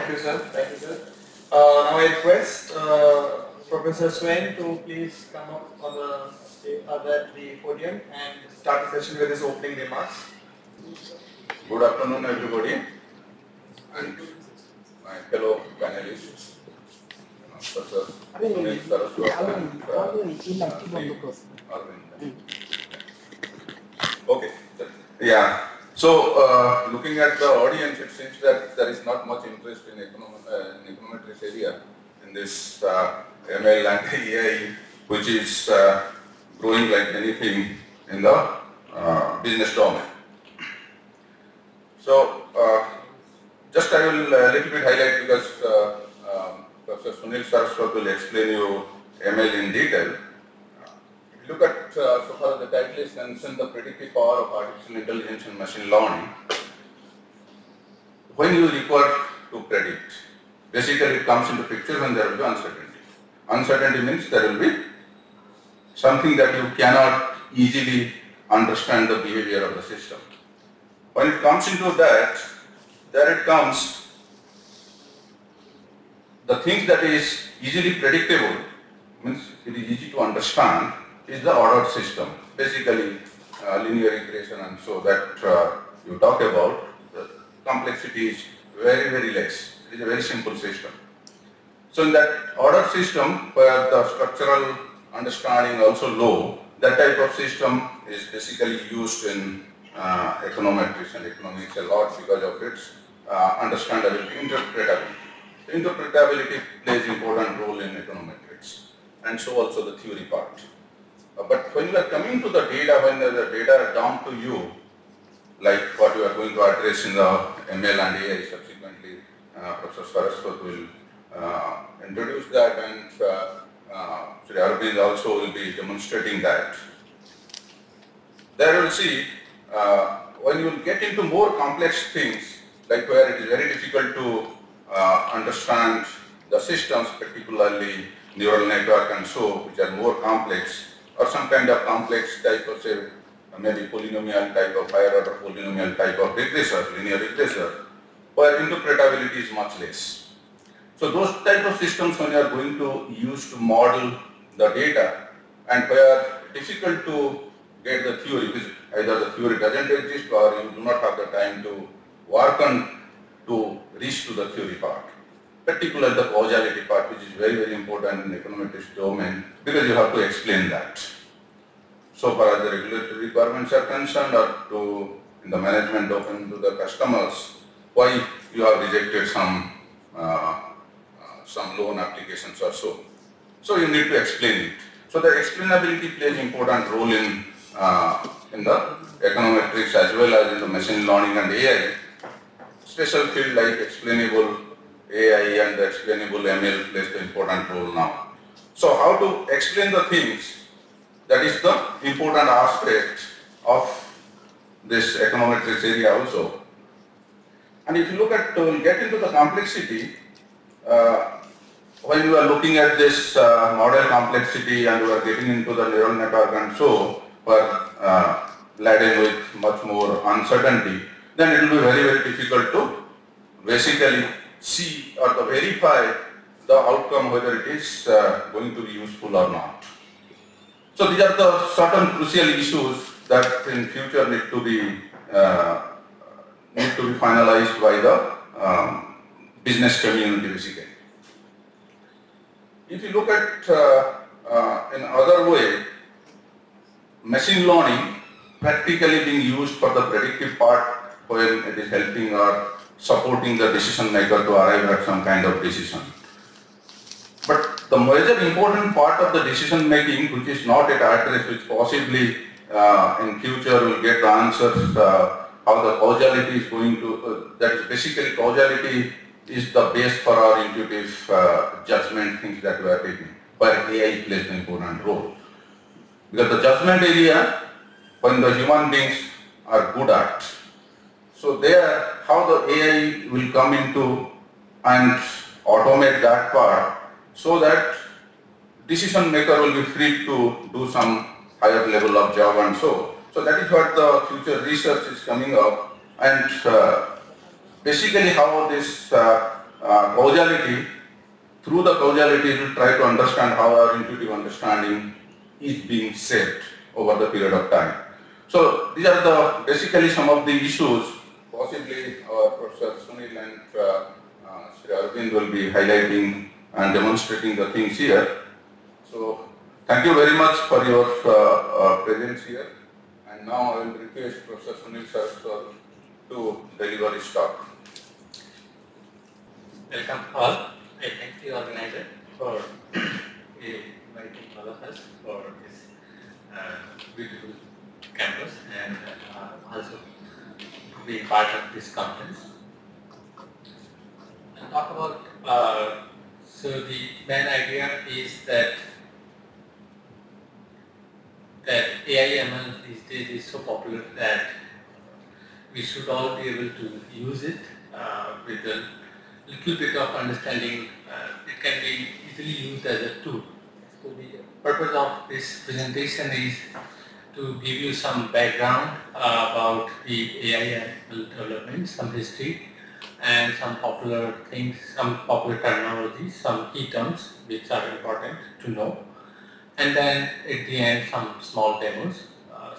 Thank you, sir. Thank you, sir. Now I request Professor Swain to please come up on the podium and start the session with his opening remarks. Good afternoon, everybody, and my fellow panelists, Professor Suneel, Saraswat, and Arbind. Okay, yeah. So, looking at the audience, it seems that there is not much interest in econometrics area in this ML and AI, which is growing like anything in the business domain. So, just I will a little bit highlight because Professor Suneel Saraswat will explain you ML in detail. If you look at so far the title is concerned the predictive power of artificial intelligence and machine learning. When you require to predict, basically it comes into picture when there will be uncertainty. Uncertainty means there will be something that you cannot easily understand the behavior of the system. When it comes into that, there it comes, the things that is easily predictable, means it is easy to understand, is the ordered system. Basically, linear regression and so that you talk about, the complexity is very, very less. It is a very simple system. So in that ordered system, where the structural understanding also low, that type of system is basically used in econometrics and economics a lot because of its understandability, interpretability. Interpretability plays important role in econometrics, and so also the theory part. But when you are coming to the data, when the data are down to you, like what you are going to address in the ML and AI subsequently, Professor Saraswat will introduce that, and Shri Arbind also will be demonstrating that. There you will see, when you will get into more complex things, like where it is very difficult to understand the systems, particularly neural network and so, which are more complex, or some kind of complex type of, say, maybe polynomial type of, higher order polynomial type of regressor, linear regressor, where interpretability is much less. So those type of systems when you are going to use to model the data, and where difficult to get the theory, because either the theory doesn't exist or you do not have the time to work on to reach to the theory part. Particularly the causality part, which is very, very important in econometrics domain, because you have to explain that. So far as the regulatory requirements are concerned, or to in the management domain to the customers, why you have rejected some loan applications or so. So you need to explain it. So the explainability plays important role in the econometrics as well as in the machine learning and AI. Special field like explainable AI and the explainable ML plays the important role now. So how to explain the things, that is the important aspect of this econometrics area also. And if you look at, we'll get into the complexity, when you are looking at this model complexity and you are getting into the neural network and so, laden with much more uncertainty, then it will be very, very difficult to basically see or to verify the outcome whether it is going to be useful or not. So these are the certain crucial issues that in future need to be finalized by the business community basically. If you look at in other way, machine learning practically being used for the predictive part when it is helping or supporting the decision maker to arrive at some kind of decision. But the major important part of the decision making, which is not at address, which possibly in future will get the answers, how the causality is going to, that is basically causality is the base for our intuitive judgment things that we are taking, where AI plays an important role. Because the judgment area, when the human beings are good at, so there, how the AI will come into and automate that part, so that decision maker will be free to do some higher level of job and so. So that is what the future research is coming up, and basically how this causality. Through the causality, we will try to understand how our intuitive understanding is being shaped over the period of time. So these are basically some of the issues. Possibly our Professor Suneel and Shri Arbind will be highlighting and demonstrating the things here. So thank you very much for your presence here. And now I will request Professor Suneel Saraswat to deliver his talk. Welcome all. I thank the organizer for inviting all of us for this beautiful campus and also be part of this conference. And talk about, so the main idea is that AI/ML these days is so popular that we should all be able to use it with a little bit of understanding. It can be easily used as a tool. So the purpose of this presentation is to give you some background about the AI/ML development, some history, and some popular things, some popular terminology, some key terms which are important to know. And then at the end some small demos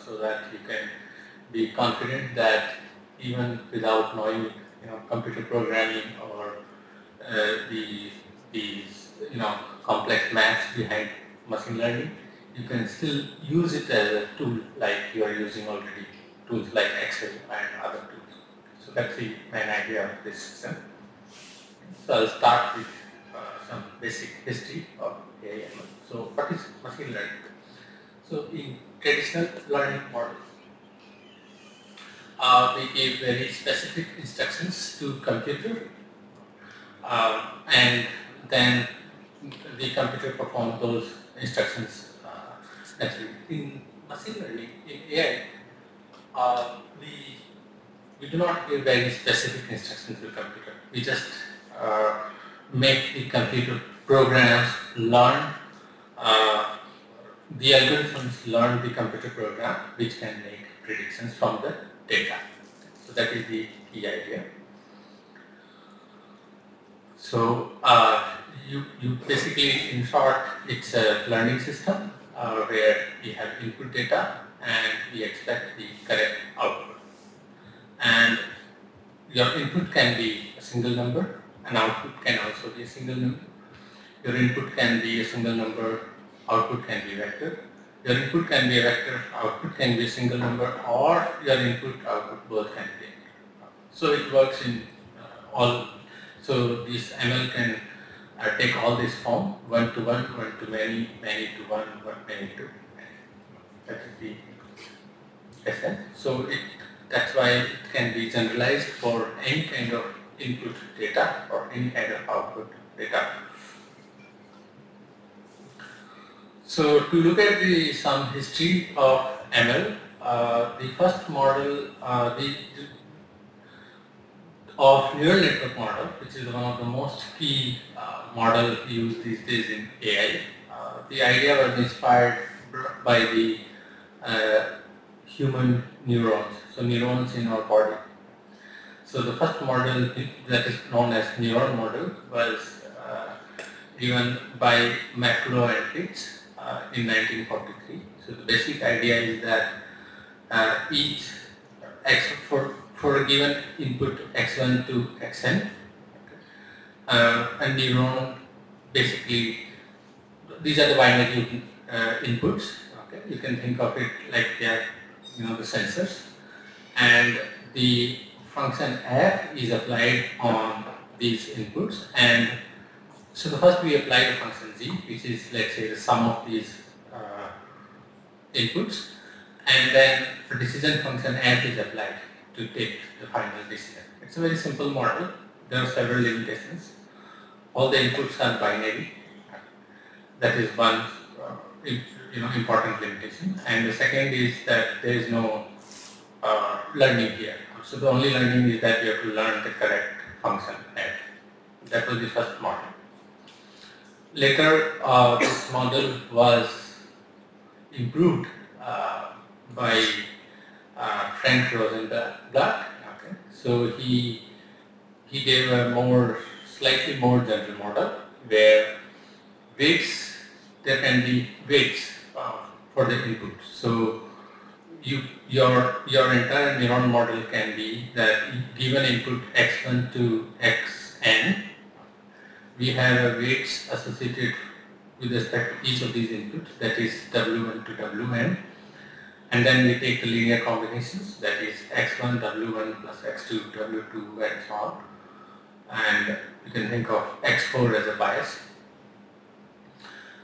so that you can be confident that even without knowing computer programming or these complex maths behind machine learning, you can still use it as a tool like you are using already tools like Excel and other tools. So that's the main idea of this system. So I'll start with some basic history of AI/ML. So what is machine learning? So in traditional learning models, we give very specific instructions to computer and then the computer performs those instructions naturally. In machine learning, in AI, we do not give very specific instructions to the computer. We just make the computer programs learn, the algorithms learn the computer program which can make predictions from the data. So that is the key idea. So you basically, in short, it's a learning system where we have input data and we expect the correct output. And your input can be a single number, and output can also be a single number. Your input can be a single number, output can be vector. Your input can be a vector, output can be a single number, or your input, output both can be. So it works in all. So this ML can take all this form, one to one, one to many, many to one, many to many. That is the essence. So that's why it can be generalized for any kind of input data or any kind of output data. So to look at some history of ML, the first model of neural network model, which is one of the most key model used these days in AI. The idea was inspired by the human neurons, so neurons in our body. So the first model that is known as neuron model was given by McCullough and Pitts in 1943. So the basic idea is that each for a given input x1 to xn, a neuron basically, these are the binary inputs. Okay, you can think of it like they are, the sensors, and the function f is applied on these inputs. And so the first we apply the function z, which is, let's say, the sum of these inputs, and then the decision function f is applied to take the final decision. It's a very simple model. There are several limitations. All the inputs are binary. That is one important limitation. And the second is that there is no learning here. So the only learning is that you have to learn the correct function f. That was the first model. Later, this model was improved by Frank Rosenblatt. Okay. So he gave a more slightly more general model where weights, there can be weights for the input. So your entire neuron model can be that given input x1 to xn, we have weights associated with respect to each of these inputs, that is w1 to wn, and then we take the linear combinations, that is x1 w1 plus x2 w2 and so on, and you can think of x4 as a bias,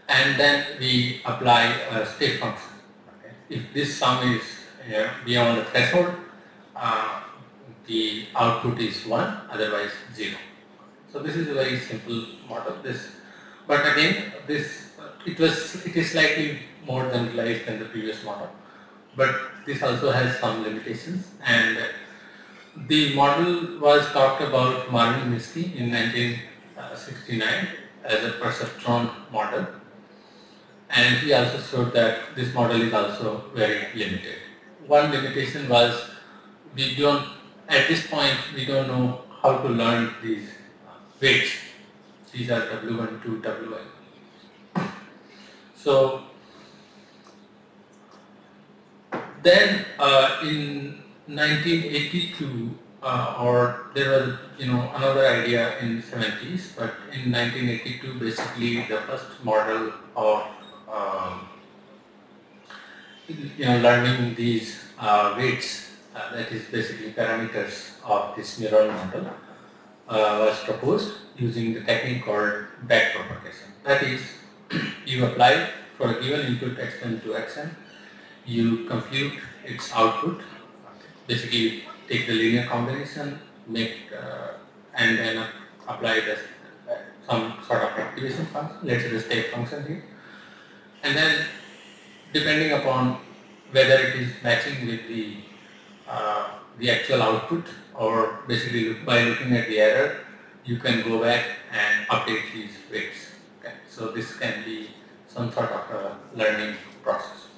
and then we apply a state function. Okay. If this sum is beyond the threshold, the output is 1, otherwise 0. So this is a very simple model. But again, it is slightly more generalized than the previous model, but this also has some limitations. And the model was talked about Marvin Minsky in 1969 as a perceptron model, and he also showed that this model is also very limited. One limitation was at this point we don't know how to learn these weights. These are W1 to Wn. So then in 1982, or there was another idea in the 70s, but in 1982 basically the first model of learning these weights, that is basically parameters of this neural model, was proposed using the technique called backpropagation. That is, you apply for a given input x1 to xn, you compute its output, basically take the linear combination, and then apply some sort of activation function, let's say the state function here, and then depending upon whether it is matching with the actual output, or basically by looking at the error, you can go back and update these weights. Okay. So this can be some sort of a learning process.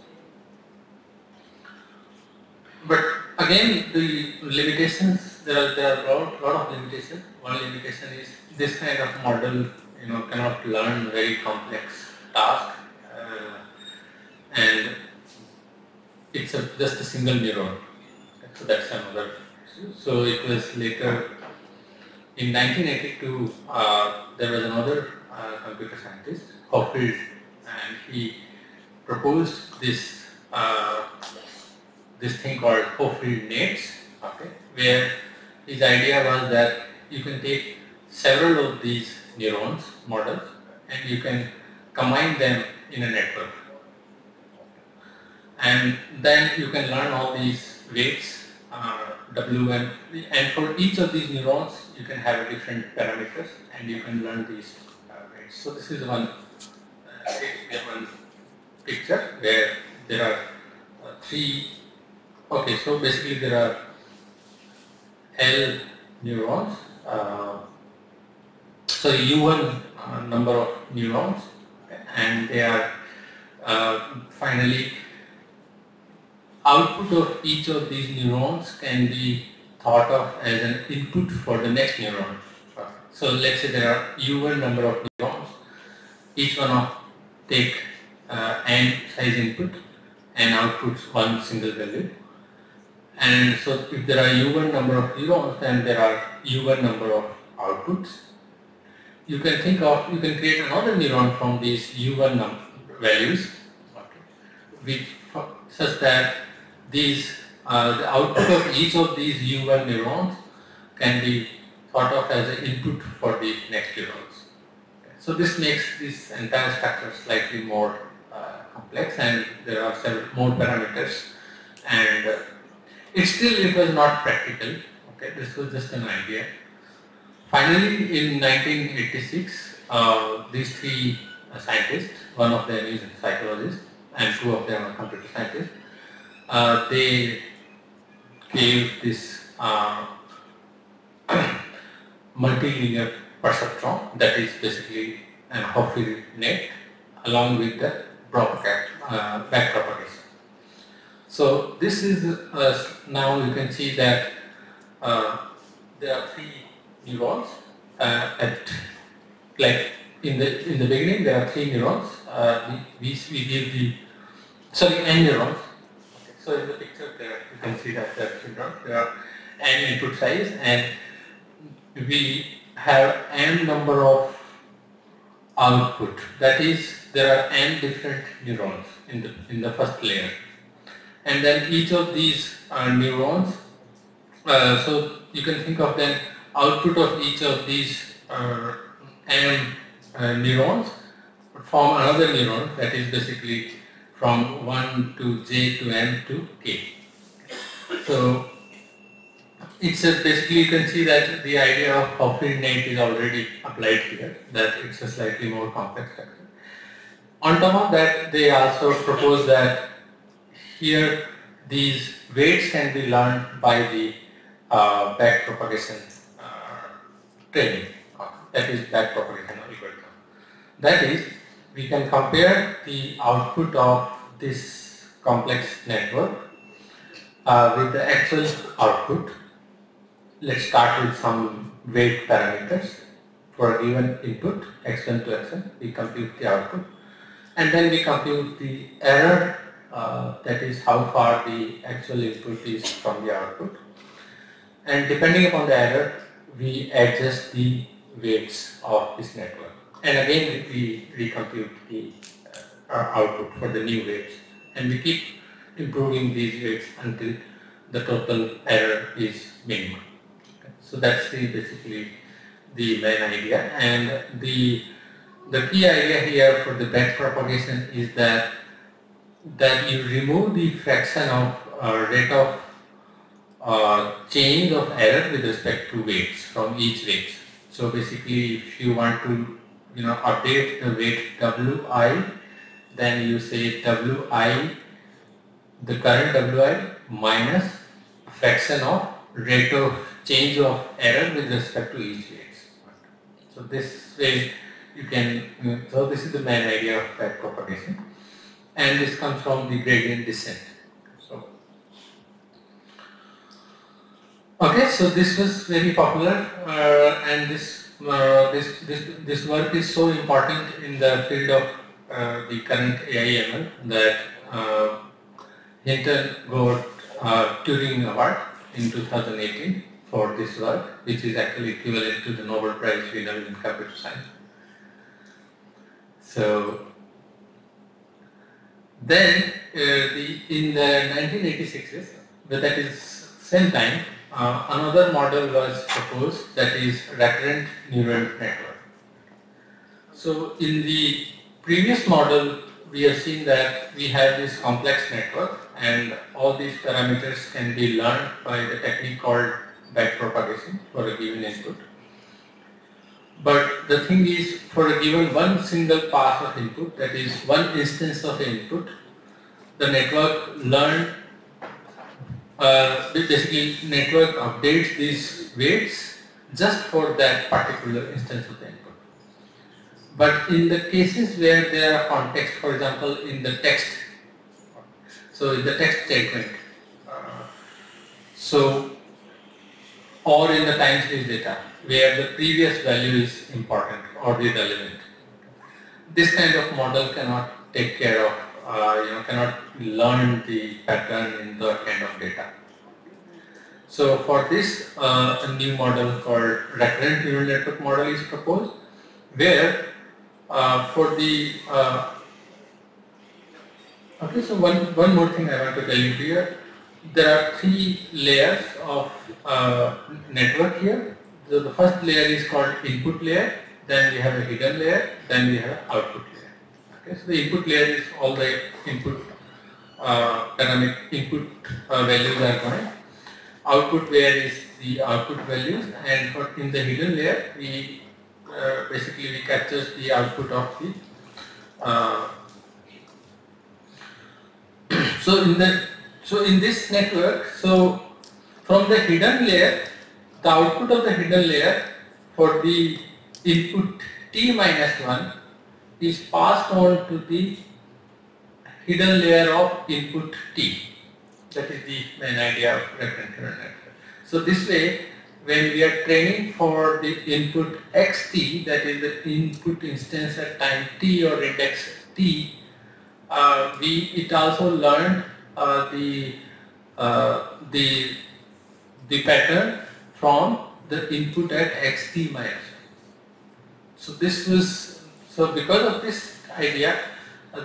But again, the limitations, there are a lot of limitations. One limitation is this kind of model cannot learn very complex tasks, and it's just a single neuron. So that's another issue. So it was later, in 1982, there was another computer scientist, Hoffield, and he proposed this thing called Hoffield nets, okay, where his idea was that you can take several of these neurons models and you can combine them in a network, and then you can learn all these weights, Wn, and for each of these neurons you can have different parameters and you can learn these weights. So this is one picture where there are three. Okay, so basically there are L neurons, so U1 number of neurons, and they are finally output of each of these neurons can be thought of as an input for the next neuron. So let's say there are U1 number of neurons, each one of take n size input and outputs one single value. And so if there are U1 number of neurons, then there are U1 number of outputs. You can create another neuron from these U1 values, okay, such that the output of each of these U1 neurons can be thought of as an input for the next neurons. Okay. So this makes this entire structure slightly more complex, and there are several more parameters, and it was not practical. Okay, this was just an idea. Finally, in 1986, these three scientists, one of them is a psychologist and two of them are computer scientists, they gave this multilinear perceptron, that is basically an Hoffield net, along with the backpropagation. So this is now you can see that there are three neurons, at like in the beginning there are 3 neurons. We give the n neurons. Okay. So in the picture there you can see that there are 3 neurons. There are n input size, and we have n number of output. That is, there are n different neurons in the first layer, and then each of these neurons. So you can think of then output of each of these n neurons form another neuron, that is basically from 1 to j to n to k. So it's basically, you can see that the idea of coordinate is already applied here, that it's a slightly more complex structure. On top of that, they also propose that here these weights can be learned by the back propagation training, that is back propagation algorithm. That is, we can compare the output of this complex network with the actual output. Let's start with some weight parameters for a given input, x1 to xn. We compute the output, and then we compute the error, that is how far the actual input is from the output. And depending upon the error, we adjust the weights of this network. And again, we recompute the output for the new weights. And we keep improving these weights until the total error is minimum. Okay. So that's basically the main idea. And the key idea here for the back propagation is that you remove the fraction of rate of change of error with respect to weights from each weight. So basically, if you want to update the weight Wi, then you say Wi, the current Wi minus fraction of rate of change of error with respect to each weight. So this way you can, so this is the main idea of back propagation, and this comes from the gradient descent. So okay, so this was very popular, and this work is so important in the field of the current AI/ML that Hinton got Turing Award in 2018 for this work, which is actually equivalent to the Nobel Prize winner in computer science. So then in the 1986, but that is same time, another model was proposed, that is recurrent neural network. So in the previous model, we have seen that we have this complex network and all these parameters can be learned by the technique called backpropagation for a given input. But the thing is, for a given one single pass of input, that is one instance of input, the network learned, basically network updates these weights just for that particular instance of the input. But in the cases where there are context, for example, in the text, so in the text statement, or in the time series data, where the previous value is important or irrelevant, this kind of model cannot take care of, cannot learn the pattern in that kind of data. So for this, a new model called recurrent neural network model is proposed, where for the okay, so one more thing I want to tell you here. There are 3 layers of network here. So the first layer is called input layer, then we have a hidden layer, then we have output layer. Okay, so the input layer is all the input dynamic input values are going. Output layer is the output values, and for in the hidden layer we basically we capture the output of the so in this network, so from the hidden layer, the output of the hidden layer for the input t minus 1 is passed on to the hidden layer of input t. That is the main idea of recurrent neural network. So this way when we are training for the input xt, that is the input instance at time t or index t, it also learned the pattern from the input at xt minus. So this was, so because of this idea,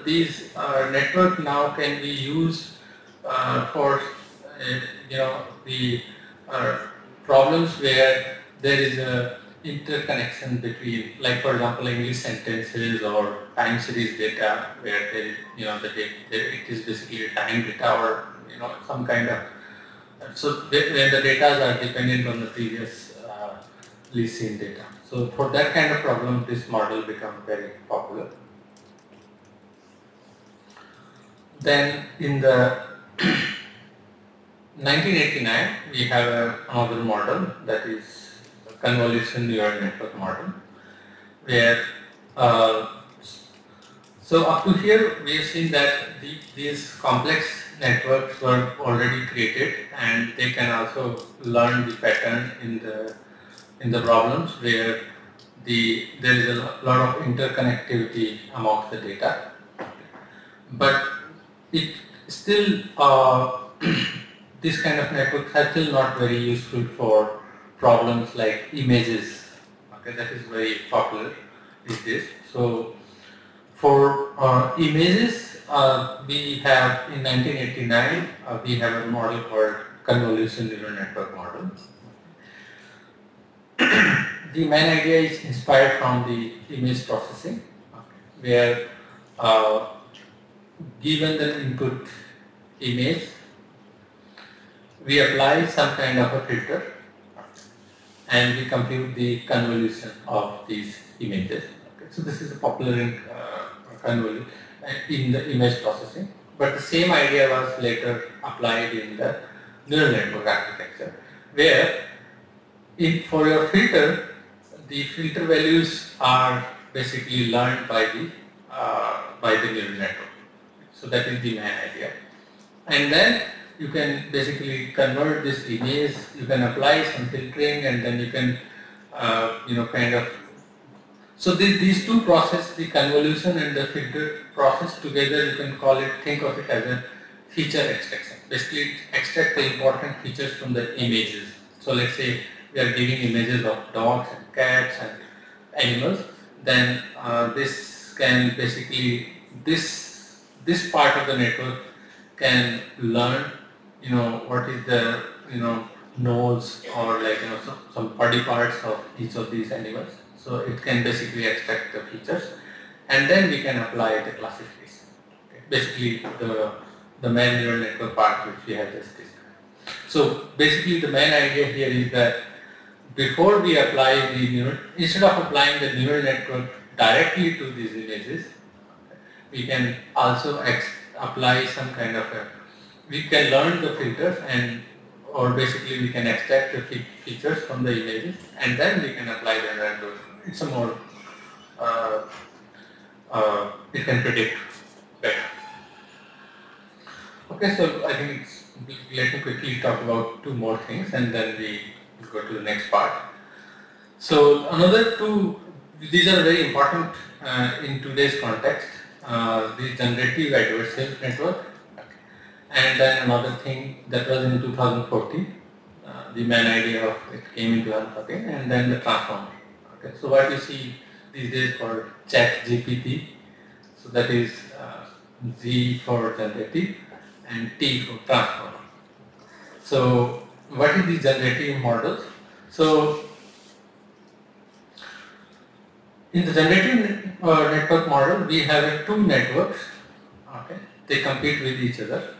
these network now can be used for the problems where there is a interconnection between, like for example, English sentences or time series data, where there is, it is basically a time data or some kind of. So when the data are dependent on the previously seen data. So for that kind of problem, this model becomes very popular. Then in the 1989, we have another model, that is convolution neural network model, where so up to here we have seen that these complex networks were already created, and they can also learn the pattern in the problems where there is a lot of interconnectivity amongst the data. But it still this kind of networks are still not very useful for problems like images. Okay, that is very popular these days. So for images, we have in 1989 we have a model called convolution neural network model. The main idea is inspired from the image processing, where given the input image, we apply some kind of a filter and we compute the convolution of these images. Okay. So this is popular in convolution in the image processing, but the same idea was later applied in the neural network architecture, where for your filter, the filter values are basically learned by the neural network. So that is the main idea. And then you can basically convert this image, you can apply some filtering, and then you can, kind of. So these two processes, the convolution and the filter process together, you can think of it as a feature extraction. Basically, extract the important features from the images. So let's say we are giving images of dogs and cats and animals, then this can basically, this part of the network can learn, what is the, nose or like, some body parts of each of these animals. So it can basically extract the features, and then we can apply the classification. Okay. Basically the main neural network part which we have just discussed. So basically the main idea here is that before we apply instead of applying the neural network directly to these images, we can also apply some kind of we can learn the filters, or basically we can extract the features from the images, and then we can apply the network. It's a more, it can predict better. Okay, so I think let me quickly talk about two more things and then we go to the next part. So another two, these are very important in today's context, the generative adversarial network, and then another thing that was in 2014, the main idea of it came in 2014, and then the transformer. Okay, so what you see these days called ChatGPT, so that is G for generative and T for transformer. So what is the generative models? So in the generative network model, we have two networks. Okay, they compete with each other.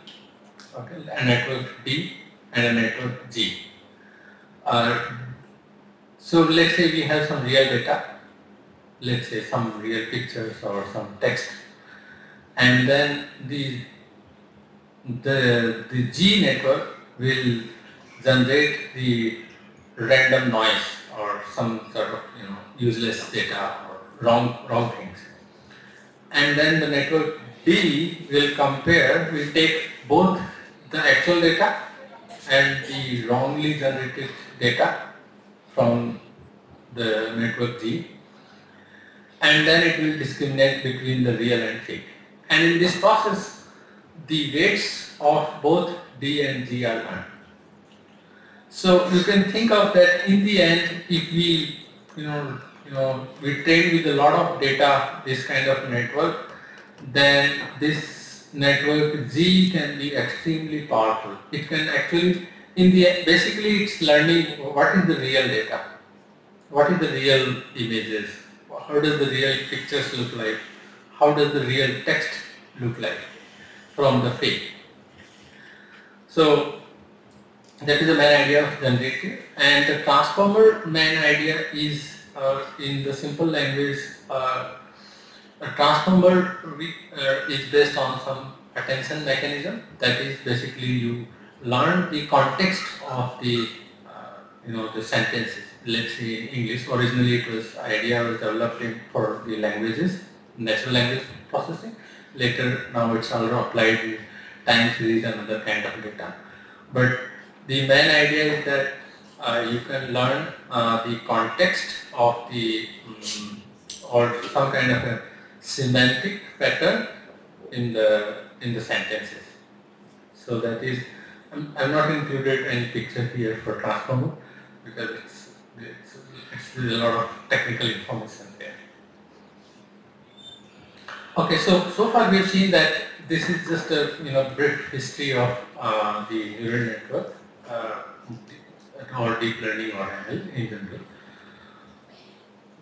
Okay, a network D and a network G. So let's say we have some real data, let's say some real pictures or some text, and then the G network will generate the random noise or some sort of useless data or wrong things, and then the network D will take both the actual data and the wrongly generated data, from the network G, and then it will discriminate between the real and fake. And in this process, the weights of both D and G are learned. So you can think of that in the end, if we, we train with a lot of data, this kind of network, then this network G can be extremely powerful. It can actually, in the end, basically it's learning what is the real data, what is the real images, how does the real pictures look like, how does the real text look like from the fake. So that is the main idea of generative, and the transformer main idea is in the simple language, a transformer is based on some attention mechanism. That is basically you learn the context of the the sentences. Let's say in English, originally it was idea was developed for the languages, natural language processing. Later now it's also applied in time series and other kind of data. But the main idea is that you can learn the context of the or some kind of a semantic pattern in the sentences. So that is, I'm not included any picture here for transformer because it's a lot of technical information there. Okay, so far we've seen that this is just a brief history of the neural network or deep learning or ML in general.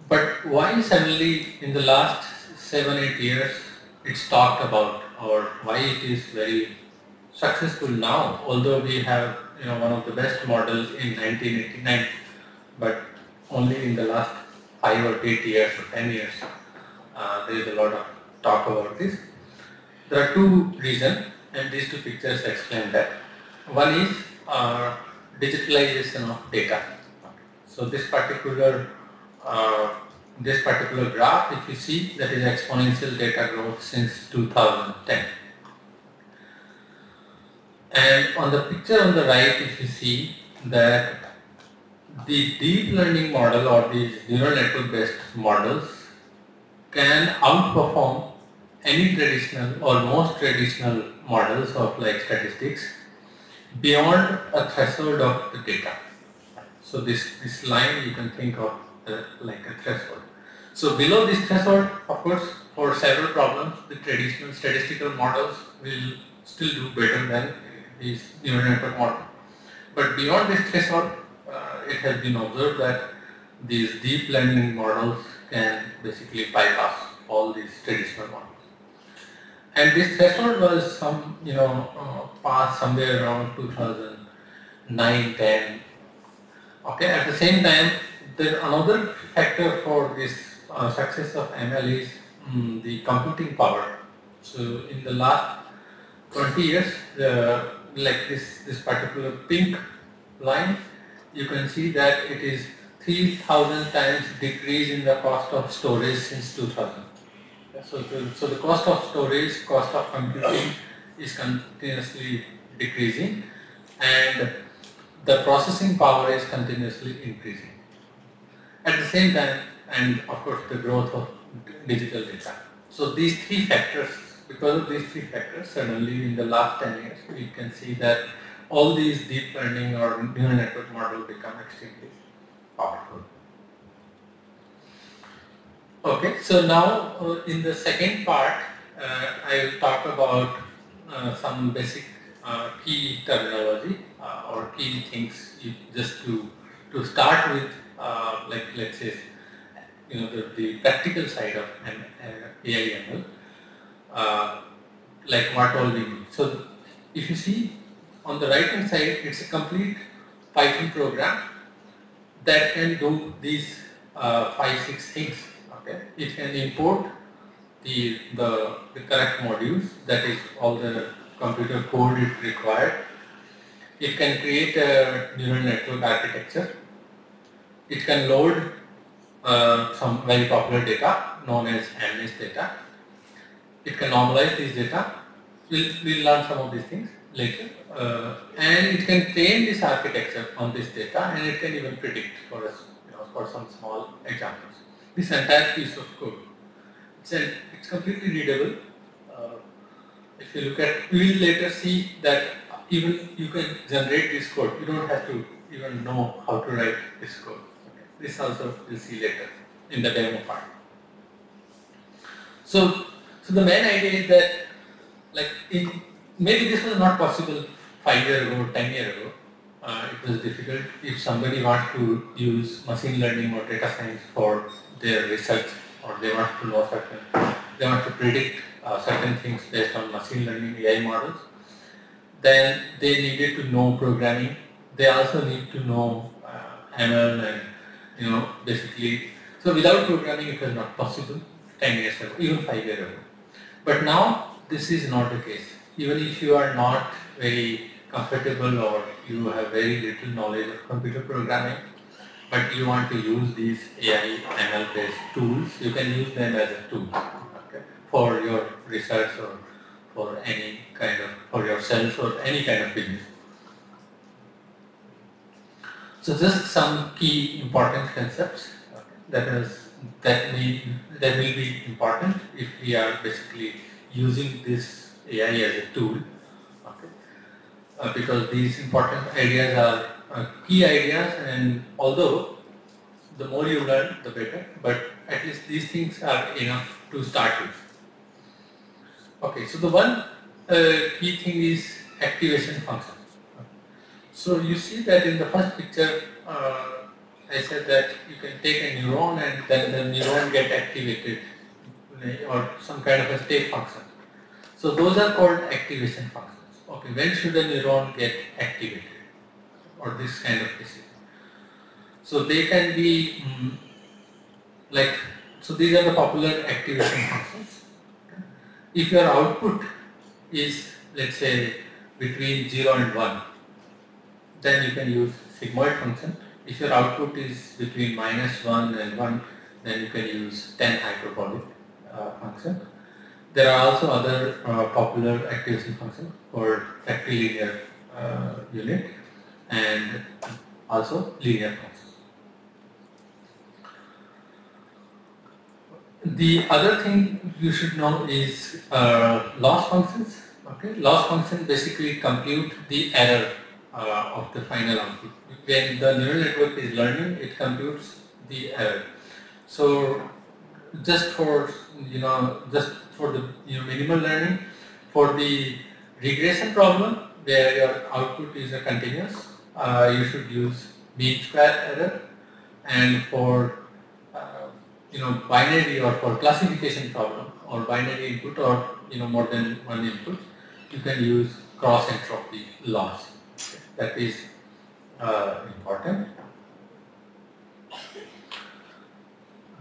But why suddenly in the last 7-8 years it's talked about, or why it is very successful now, although we have one of the best models in 1989, but only in the last 5 or 8 years or 10 years there is a lot of talk about this. There are two reasons, and these two pictures explain that. One is digitalization of data. So this particular graph, if you see, that is exponential data growth since 2010. And on the picture on the right, if you see that the deep learning model or these neural network based models can outperform any traditional or most traditional models of like statistics beyond a threshold of the data. So this line you can think of like a threshold. So below this threshold, of course, for several problems, the traditional statistical models will still do better than these neural network models. But beyond this threshold, it has been observed that these deep learning models can basically bypass all these traditional models. And this threshold was passed somewhere around 2009-10. Okay. At the same time, another factor for this success of ML is the computing power. So in the last 20 years, like this particular pink line, you can see that it is 3,000 times decrease in the cost of storage since 2000. So the cost of storage, cost of computing is continuously decreasing, and the processing power is continuously increasing. At the same time, and of course the growth of digital data. So these three factors, because of these three factors, suddenly in the last 10 years, we can see that all these deep learning or neural network models become extremely powerful. Okay, so now in the second part, I will talk about some basic key terminology or key things just to start with, like let's say, the practical side of AI/ML, like what all we need. So if you see on the right hand side, it's a complete Python program that can do these 5-6 things. Okay, it can import the correct modules, that is all the computer code it required. It can create a neural network architecture. It can load some very popular data known as MNIST data. It can normalize these data. We'll learn some of these things. later, and it can train this architecture on this data, and it can even predict for us, for some small examples. This entire piece of code, it's completely readable. If you look at, we will later see that even you can generate this code. You don't have to even know how to write this code. Okay. This also we'll see later in the demo part. So the main idea is that, like, maybe this was not possible 5 years ago, 10 years ago. It was difficult if somebody wants to use machine learning or data science for their research, or they want to know they want to predict certain things based on machine learning AI models. Then they needed to know programming. They also need to know ML and basically. So without programming, it was not possible 10 years ago, even 5 years ago. But now this is not the case. Even if you are not very comfortable or you have very little knowledge of computer programming, but you want to use these AI ML based tools, you can use them as a tool, okay, for your research or for any kind of, for yourself or any kind of business. So just some key important concepts that will be important if we are basically using this AI as a tool, okay? Because these important ideas are key ideas, and although the more you learn, the better, but at least these things are enough to start with. Okay, so the one key thing is activation function. So you see that in the first picture, I said that you can take a neuron and then the neuron get activated, or some kind of a state function. So those are called activation functions. Okay, when should a neuron get activated, or this kind of decision? So they can be so these are the popular activation functions. If your output is, let's say, between 0 and 1, then you can use sigmoid function. If your output is between -1 and 1, then you can use 10 hyperbolic function. There are also other popular activation functions called rectilinear unit and also linear functions. The other thing you should know is loss functions. Okay, loss function basically compute the error of the final output. When the neural network is learning, it computes the error. So just for the minimal learning, for the regression problem where your output is a continuous, you should use mean square error, and for binary or for classification problem or binary input or more than one input, you can use cross entropy loss. Okay. That is important.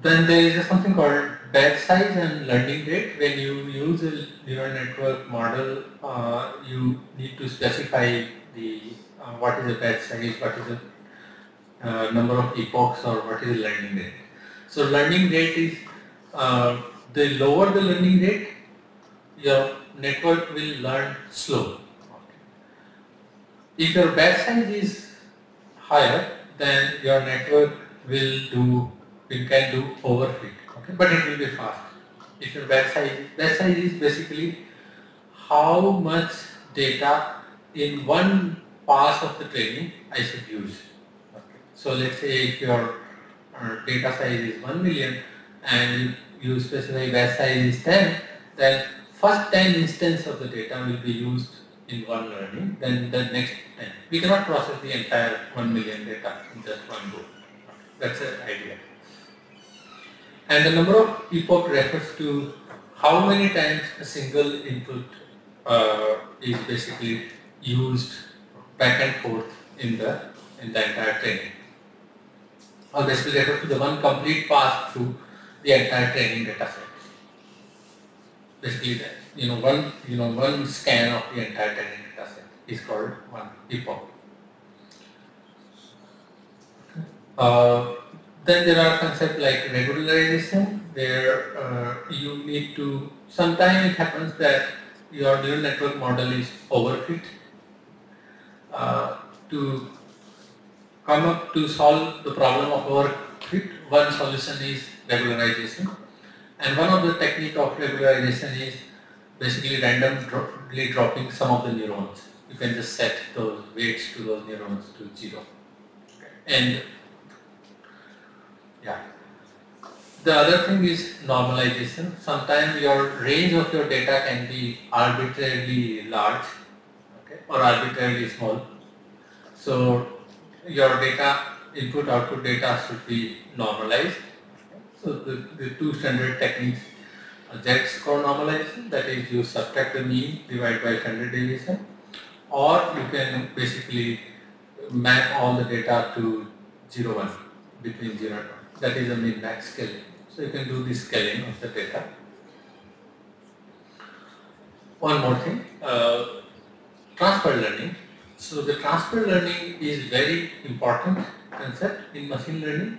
Then there is something called batch size and learning rate. When you use a neural network model, you need to specify the what is the batch size, what is the number of epochs, or what is the learning rate. So learning rate is the lower the learning rate, your network will learn slow. Okay. If your batch size is higher, then your network can do overfit, okay, but it will be fast. If your batch size is basically how much data in one pass of the training I should use. Okay. So let's say if your data size is 1 million and you specify batch size is 10, then first 10 instances of the data will be used in one learning, then the next 10. We cannot process the entire 1 million data in just one go. That's the idea. And the number of epoch refers to how many times a single input is basically used back and forth in the entire training. Or basically refers to the one complete pass through the entire training data set. Basically that, one scan of the entire training data set is called one epoch. Then there are concepts like regularization, where you need to, sometimes it happens that your neural network model is overfit to come up to solve the problem of overfit. One solution is regularization, and one of the technique of regularization is basically randomly dropping some of the neurons. You can just set those weights to those neurons to 0. And yeah. The other thing is normalization. Sometimes your range of your data can be arbitrarily large, okay, or arbitrarily small. So your data, input-output data should be normalized. So the two standard techniques, Z-score normalization, that is you subtract the mean, divide by standard deviation, or you can basically map all the data to 0, 1, between 0 and 1. That is a min-max scaling. So you can do this scaling of the data. One more thing, transfer learning. So the transfer learning is very important concept in machine learning.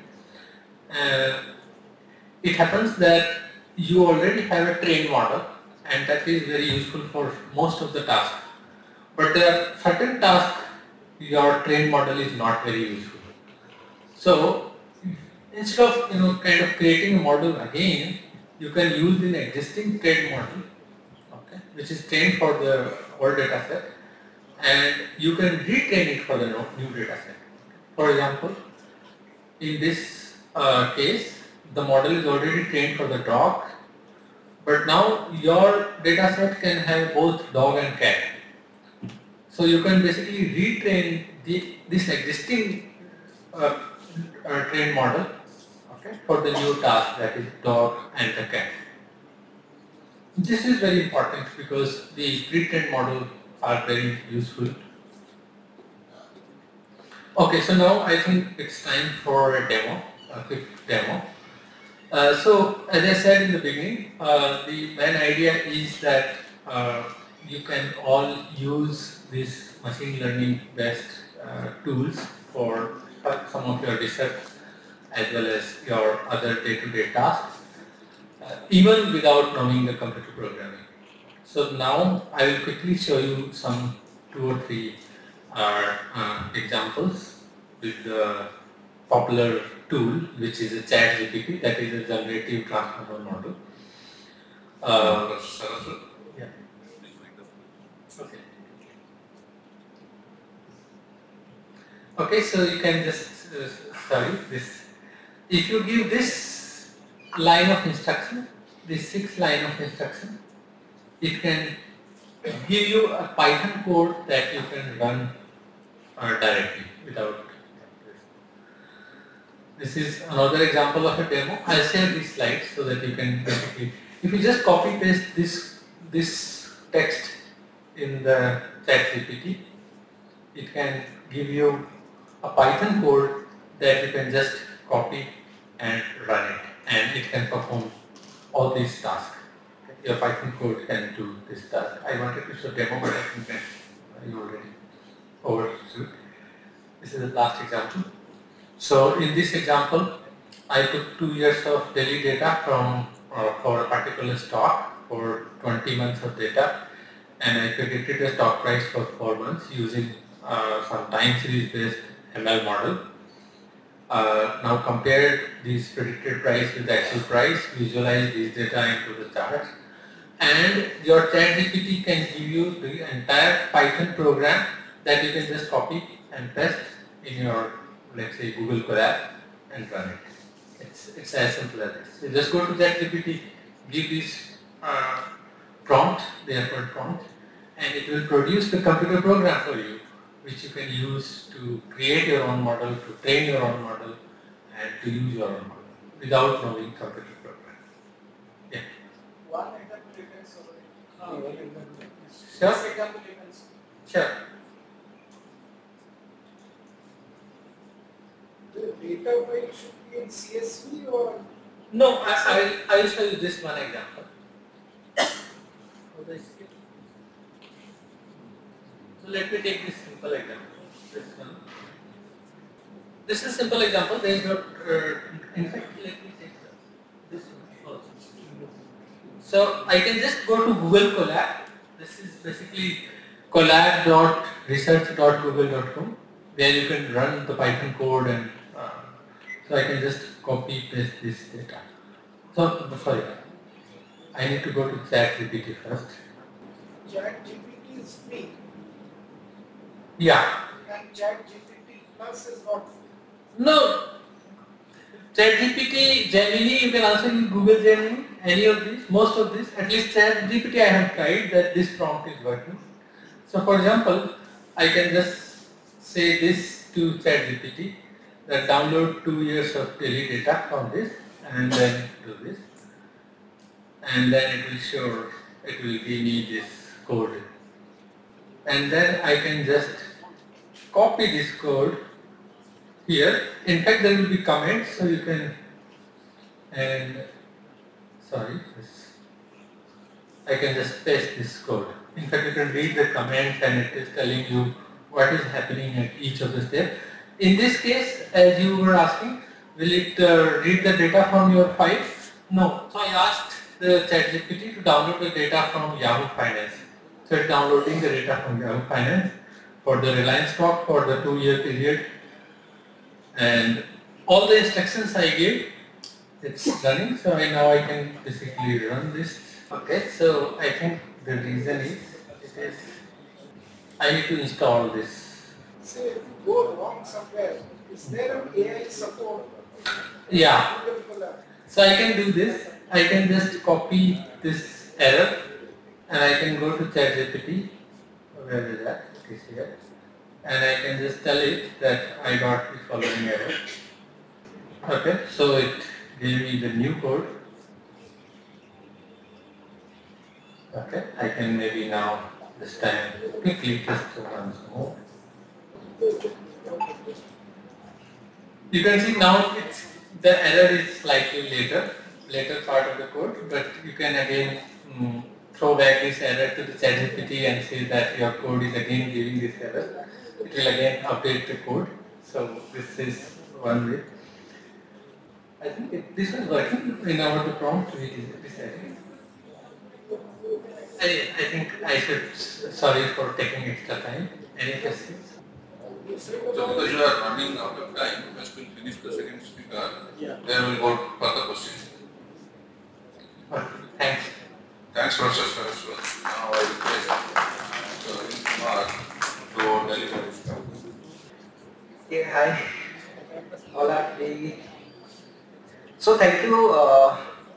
It happens that you already have a trained model, and that is very useful for most of the tasks. But there are certain tasks your trained model is not very useful. So instead of kind of creating a model again, you can use an existing trained model, okay, which is trained for the old data set, and you can retrain it for the new data set. For example, in this case, the model is already trained for the dog, but now your data set can have both dog and cat. So you can basically retrain this existing trained model, okay, for the new task, that is dog and the cat. This is very important because the pre-trained models are very useful. Okay, so now I think it's time for a demo, a quick demo. So as I said in the beginning, the main idea is that you can all use these machine learning based tools for some of your research as well as your other day-to-day tasks, even without knowing the computer programming. So now I will quickly show you some 2 or 3 examples with the popular tool, which is a ChatGPT, that is a generative transformer model. Saraswat. Yeah. Okay. Okay, so you can just this. If you give this line of instruction, this 6 line of instruction, it can give you a Python code that you can run directly without. This is another example of a demo. I'll share these slides so that you can basically, if you just copy paste this text in the ChatGPT, it can give you a Python code that you can just copy and run it, and it can perform all these tasks. Your Python code can do this task. I wanted to show demo, but I think that you already overstood. This is the last example. So in this example, I took 2 years of daily data from for a particular stock for 20 months of data, and I predicted the stock price for 4 months using some time series based ML model. Now compared these predicted price with the actual price, visualize these data into the charts, and your ChatGPT can give you the entire Python program that you can just copy and paste in your, let's say, Google Colab and run it. It's as simple as this. You just go to ChatGPT, give this prompt, the effort prompt, and it will produce the computer program for you, which you can use to create your own model, to train your own model, and to use your own model without knowing computer program. Yeah. One example you can show. Sure. This example you can show. Sure. The data file should be in CSV or? No, I will show you this one example. So let me take this simple example. This one. This is a simple example. There is no, in fact, let me take this one also. So I can just go to Google Colab. This is basically collab.io. research.google.com, where you can run the Python code, and so I can just copy paste this data. So sorry, I need to go to ChatGPT first. ChatGPT is free. Yeah. And ChatGPT Plus is not free. No. ChatGPT, Gemini, you can also use Google Gemini, any of these, most of these. At least ChatGPT I have tried that this prompt is working. So for example, I can just say this to ChatGPT, that download 2 years of daily data from this, and then do this. And then it will give me this code. And then I can just copy this code here. In fact, there will be comments, so you can, I can just paste this code. In fact, you can read the comments and it is telling you what is happening at each of the steps. In this case, as you were asking, will it read the data from your file? No. So I asked the ChatGPT to download the data from Yahoo Finance. So it's downloading the data from Yahoo Finance for the Reliance stock for the 2-year period. And all the instructions I gave, it's running. So now I can basically run this. Okay, so I think the reason is, I need to install this. Say if you go wrong somewhere, is there an AI support? Yeah. So I can do this. I can just copy this error and I can go to ChatGPT. Where is that? It is here. And I can just tell it that I got the following error. Okay, so it gave me the new code. Okay, I can maybe now this time quickly test once more. You can see now the error is slightly later part of the code, but you can again throw back this error to the ChatGPT and say that your code is again giving this error. It will again update the code. So this is one way. I think this is working in our prompt. I think I should, sorry for taking extra time. Any questions? So because you are running out of time, just to finish the second speaker, then we'll go for the questions. Thanks. Thanks, Professor Saraswat. Now I request Kumar to deliver his talk. Yeah, hi. Hola. So thank you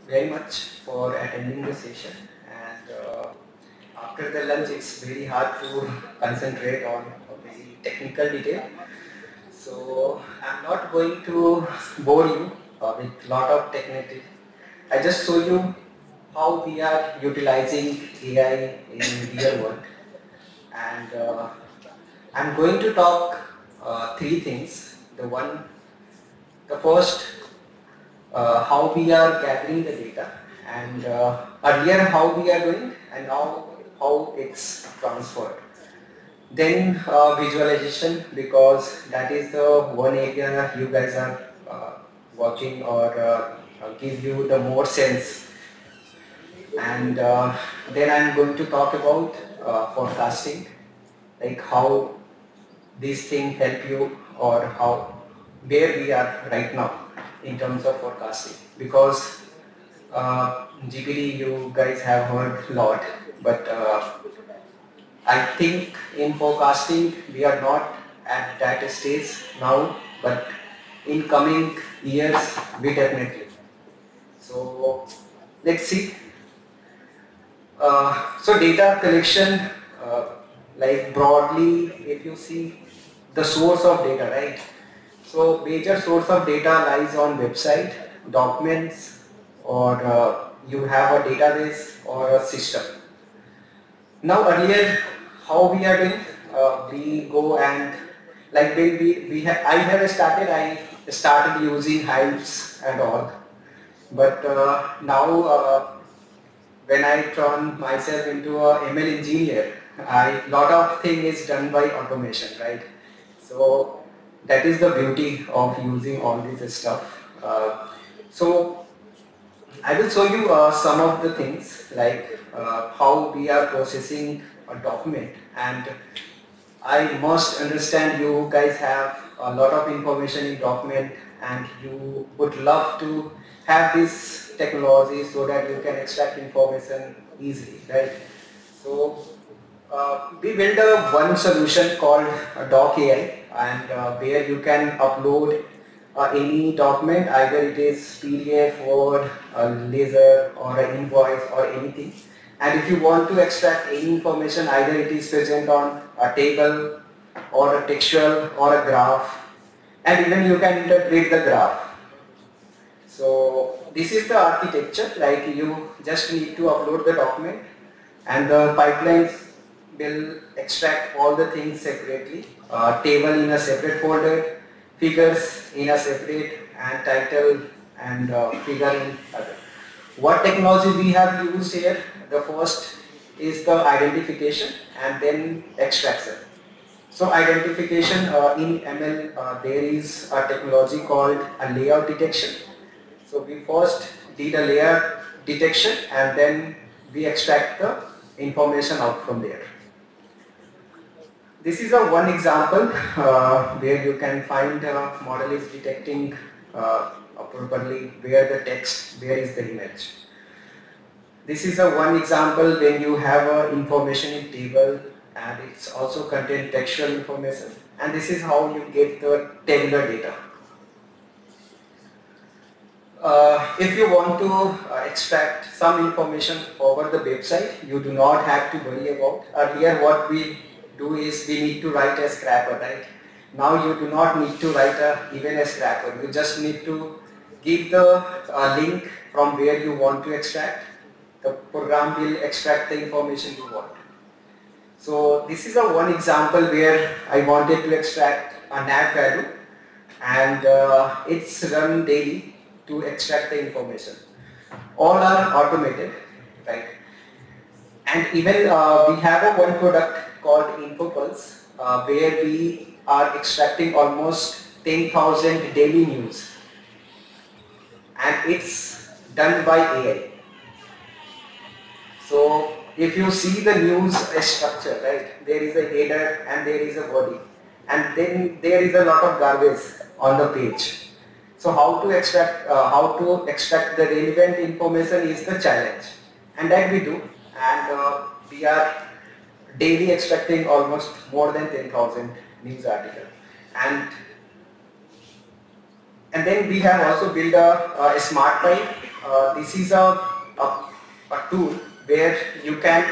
very much for attending the session. And after the lunch, it's very hard to concentrate on a very technical detail. So I'm not going to bore you with lot of technical. I just show you how we are utilizing AI in real world. And I'm going to talk 3 things. The first, how we are gathering the data, and earlier how we are doing, and now how it's transferred. Then visualization, because that is the one area you guys are watching or give you the more sense. And then I'm going to talk about forecasting, like how these things help you, or where we are right now in terms of forecasting. Because GPT you guys have heard a lot, but I think in forecasting we are not at that stage now, but in coming years we definitely. So let's see. So data collection, like broadly, if you see the source of data, right? So major source of data lies on website, documents, or you have a database or a system. Now earlier, how we are doing? We go and like when I started using Hives and all, but now when I turn myself into a ML engineer, lot of thing is done by automation, right? So that is the beauty of using all this stuff. So I will show you some of the things, like how we are processing a document, and I must understand you guys have a lot of information in document and you would love to have this technology so that you can extract information easily, right? So we built one solution called Doc AI, and where you can upload any document, either it is PDF or a laser or an invoice or anything. And if you want to extract any information, either it is present on a table or a textual or a graph, and even you can interpret the graph. So this is the architecture, like you just need to upload the document and the pipelines will extract all the things separately, table in a separate folder, figures in a separate, and title and figure in other. What technology we have used here? The first is the identification and then extraction. So identification in ML, there is a technology called a layout detection. So we first did a layout detection and then we extract the information out from there. This is a one example where you can find a model is detecting properly where the text, where is the image. This is a one example when you have information in table and it's also contain textual information, and this is how you get the tabular data. If you want to extract some information over the website, you do not have to worry about. Earlier what we do is we need to write a scrapper, right? Now you do not need to write even a scrapper. You just need to give the link from where you want to extract. The program will extract the information you want. So this is a one example where I wanted to extract a NAV value, and it's run daily to extract the information. All are automated, right? And even we have a one product called InfoPulse where we are extracting almost 10,000 daily news, and it's done by AI. So if you see the news structure, right, there is a header and there is a body, and then there is a lot of garbage on the page. So how to extract the relevant information is the challenge, and that we do, and we are daily extracting almost more than 10,000 news articles, and then we have also built a smart pipe. This is a tool where you can,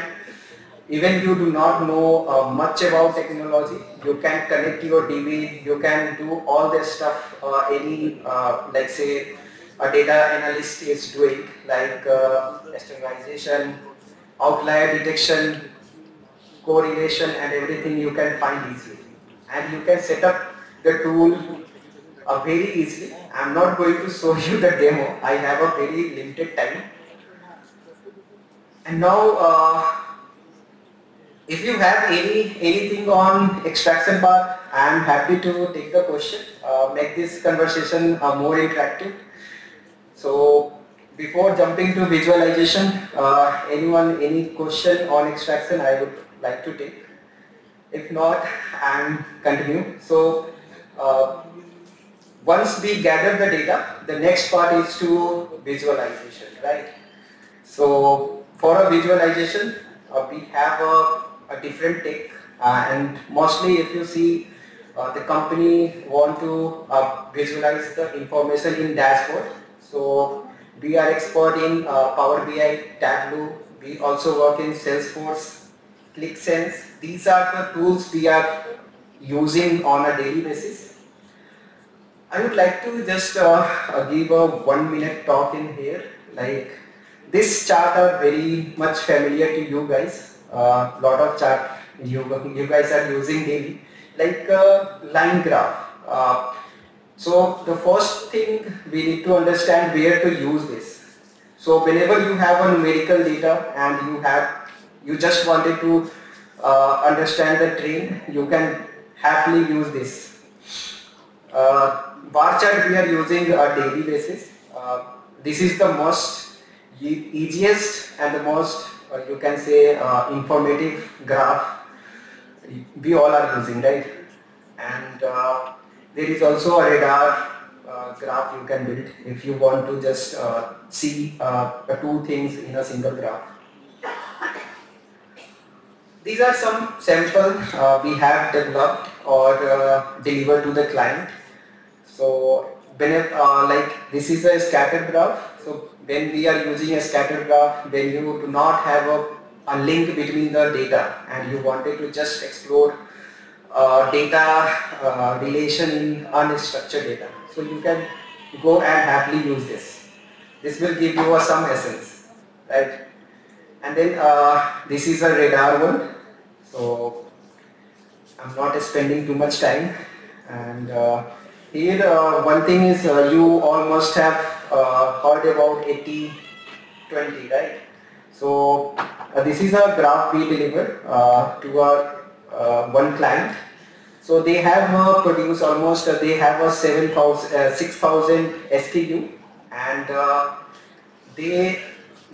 even you do not know much about technology, you can connect your DB, you can do all this stuff like say a data analyst is doing, like standardization, outlier detection, correlation, and everything you can find easily. And you can set up the tool very easily. I am not going to show you the demo, I have a very limited time. And now if you have anything on extraction part, I am happy to take the question, make this conversation more interactive. So before jumping to visualization, any question on extraction I would like to take. If not, I am continue. So once we gather the data, the next part is to visualization, right? So for a visualization, we have a different tech, and mostly if you see the company want to visualize the information in dashboard. So we are expert in Power BI, Tableau. We also work in Salesforce, ClickSense. These are the tools we are using on a daily basis. I would like to just give a 1 minute talk in here. Like this chart are very much familiar to you guys. Lot of chart you guys are using daily, like line graph. So the first thing we need to understand where to use this. So whenever you have a numerical data and you just wanted to understand the trend, you can happily use this. Bar chart we are using a daily basis. This is the most easiest and the most you can say informative graph. we all are using, right? And there is also a radar graph you can build if you want to just see the two things in a single graph. These are some samples we have developed or delivered to the client. So whenever, like this is a scatter graph. So when we are using a scatter graph, when you do not have a link between the data and you wanted to just explore data relation in unstructured data. So you can go and happily use this. This will give you some essence, right? And then this is a radar one. So I'm not spending too much time. And here one thing is you all must have heard about 80-20, right? So this is a graph we delivered to our one client. So they have produced almost, they have a 6,000 SKU, and they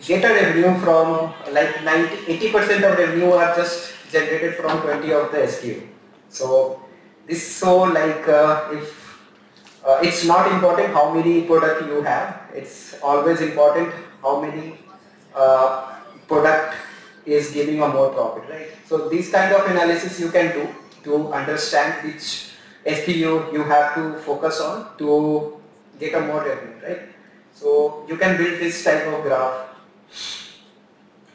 get a revenue from like 80% of revenue are just generated from 20 of the SKU. So this so like if it's not important how many product you have, it's always important how many product is giving a more profit, right? So this kind of analysis you can do to understand which SKU you have to focus on to get a more revenue, right? So you can build this type of graph.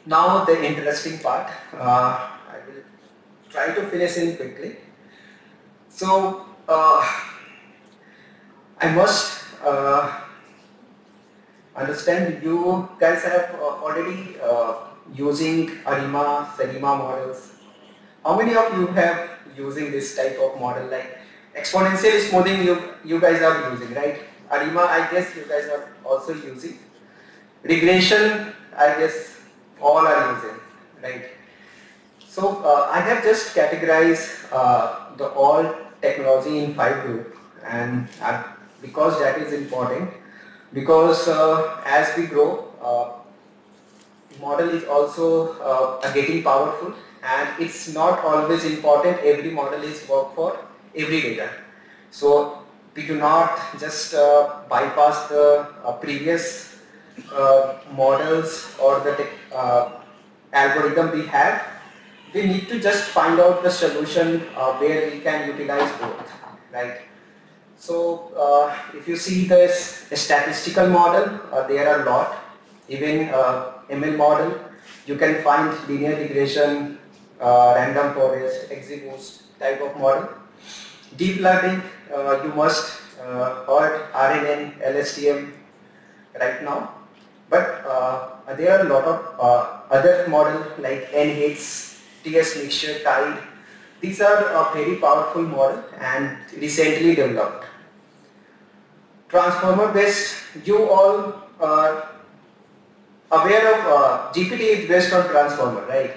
Now the interesting part, I will try to finish in quickly. So I must understand you guys have already using ARIMA, SARIMA models. How many of you have using this type of model, like exponential smoothing you guys are using, right? ARIMA, I guess you guys are also using. Regression, I guess all are using, right? So I have just categorized the all technology in 5 groups, and because that is important, because as we grow, model is also getting powerful, and it's not always important every model is work for every data. So we do not just bypass the previous models or the algorithm we have. We need to just find out the solution where we can utilize both, right? So if you see this statistical model, there are a lot. Even ML model, you can find linear regression, random forest, XGBoost type of model. Deep learning, you must heard RNN, LSTM right now. But there are a lot of other models like NHITS, TS mixture, Tide. These are a very powerful model and recently developed. Transformer based, you all are aware of GPT is based on transformer, right?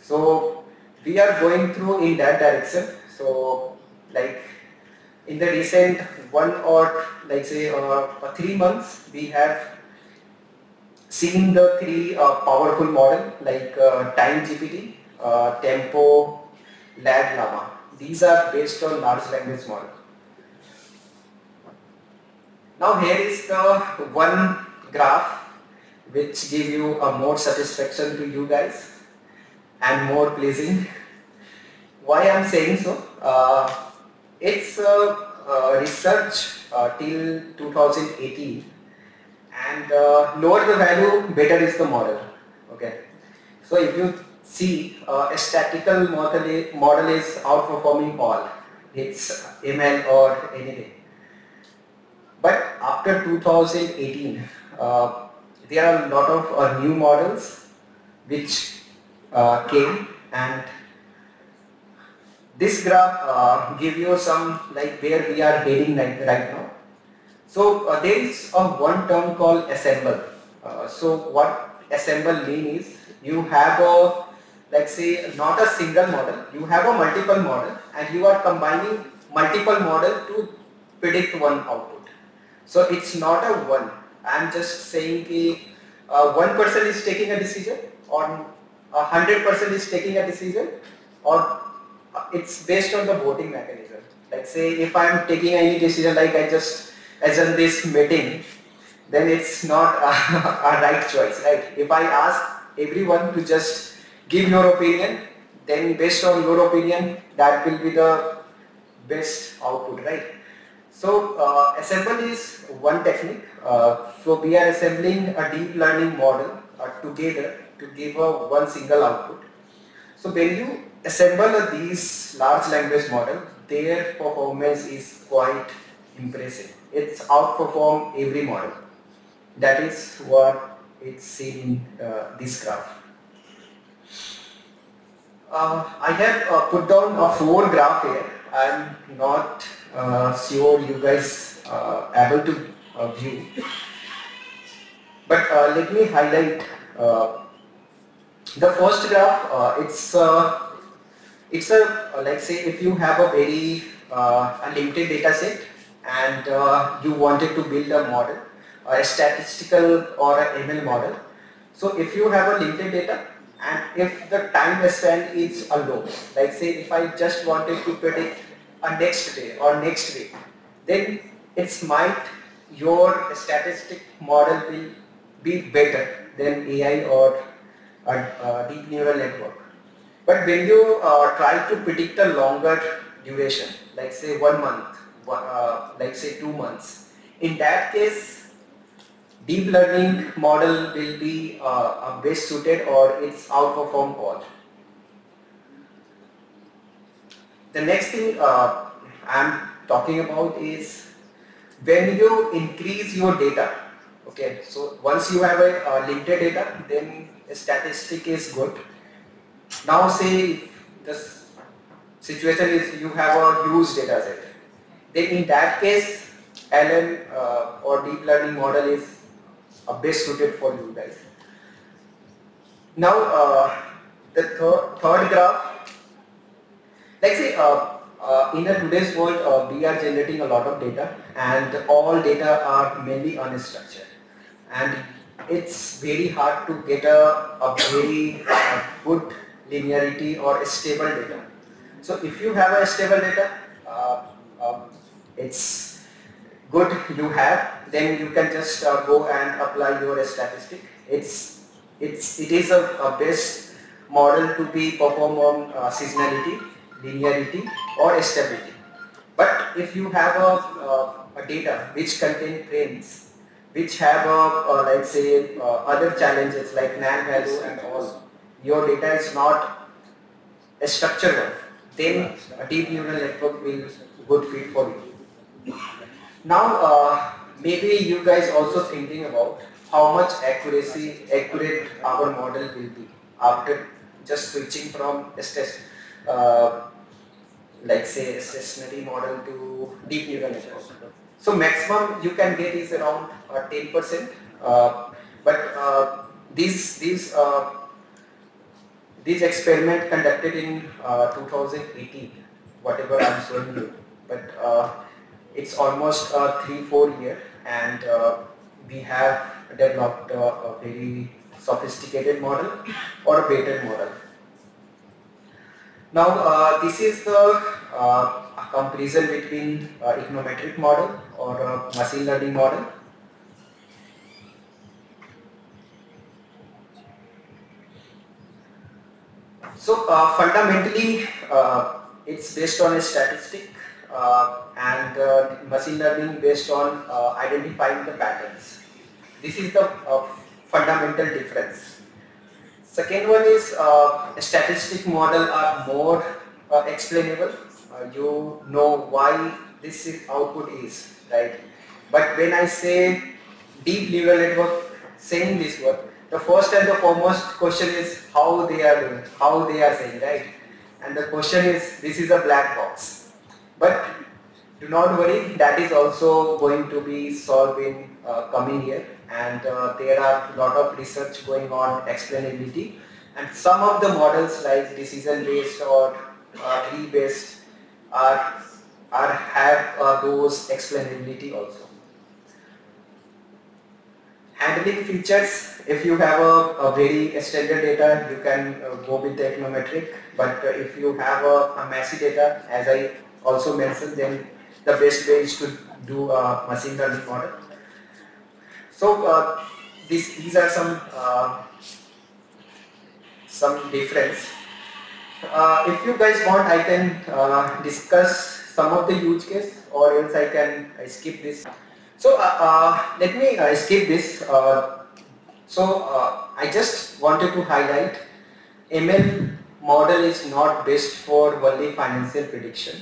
So we are going through in that direction. So like in the recent 1 or like say 3 months, we have seen the 3 powerful model like Time GPT, Tempo, Lag Llama. These are based on large language model. Now here is the one graph which give you a more satisfaction to you guys and more pleasing. Why I am saying so? It's research till 2018, and lower the value, better is the model. Okay. So if you see a statistical model is outperforming all, it's ML or anything. But after 2018, there are a lot of new models which came, and this graph give you some like where we are heading right now. So there is a one term called assemble. So what assemble mean is you have a, let's say, not a single model, you have a multiple model and you are combining multiple model to predict one output. So it's not a one. I am just saying that one person is taking a decision or 100% is taking a decision, or it's based on the voting mechanism. Like say if I'm taking any decision, like I just assume this meeting, then it's not a right choice, right? If I ask everyone to just give your opinion, then based on your opinion, that will be the best output, right? So assemble is one technique. So we are assembling a deep learning model together to give one single output. So when you assemble these large language model, their performance is quite impressive. It's outperform every model. That is what it's seen in this graph. I have put down a 4 graph here. I'm not sure you guys able to view, but let me highlight the first graph. It's a like say if you have a very a limited data set and you wanted to build a model, a statistical or a ML model. So if you have a limited data and if the time span is low, like say if I just wanted to predict a next day or next week, then it's might your statistic model will be better than AI or a deep neural network. But when you try to predict a longer duration, like say 1 month, like say 2 months, in that case deep learning model will be best suited or it's outperform all. The next thing I'm talking about is when you increase your data. Okay, so once you have a limited data, then a statistic is good. Now say the situation is you have a huge data set. Then in that case, LM or deep learning model is best suited for you guys. Now the third graph, like say in today's world we are generating a lot of data and all data are mainly unstructured and it's very hard to get a very good linearity or stable data. So if you have a stable data, it's good you have, then you can just go and apply your statistic. It is a best model to be performed on seasonality, linearity or stability. But if you have a data which contain trends, which have like say other challenges like NaN value and all, your data is not a structured one, then a deep neural network will good fit for you. Now maybe you guys also thinking about how much accurate our model will be after just switching from like say a stationary model to deep neural network. So maximum you can get is around 10%, but these experiment conducted in 2018, whatever I'm showing you, but it's almost 3-4 years and we have developed a very sophisticated model or a better model. Now this is the comparison between econometric model or machine learning model. So fundamentally it's based on a statistic and machine learning based on identifying the patterns. This is the fundamental difference. Second one is statistic model are more explainable. You know why this output is, right? But when I say deep neural network, saying this word, the first and the foremost question is how they are doing, how they are saying, right? And the question is, this is a black box. But do not worry, that is also going to be solved in coming year, and there are a lot of research going on explainability, and some of the models like decision based or tree based have those explainability also. Handling features, if you have a very standard data, you can go with the econometric, but if you have a messy data, as I also mentioned, then the best way is to do a machine learning model. So these are some difference. If you guys want, I can discuss some of the use case, or else I can skip this. So let me skip this. I just wanted to highlight ML model is not best for only financial prediction.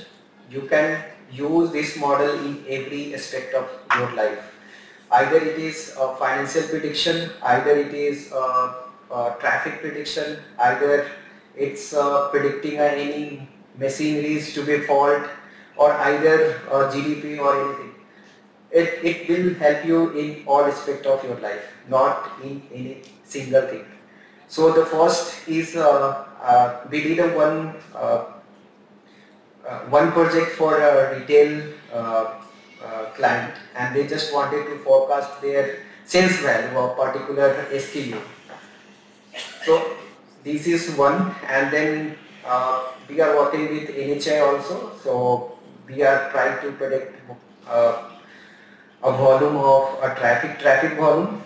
You can use this model in every aspect of your life. Either it is financial prediction, either it is traffic prediction, either it's predicting any machineries to be fault, or either GDP or anything. It will help you in all aspects of your life, not in any single thing. So the first is we did one project for a retail client, and they just wanted to forecast their sales value of particular SKU. So this is one, and then we are working with NHI also. So we are trying to predict a volume of a traffic volume.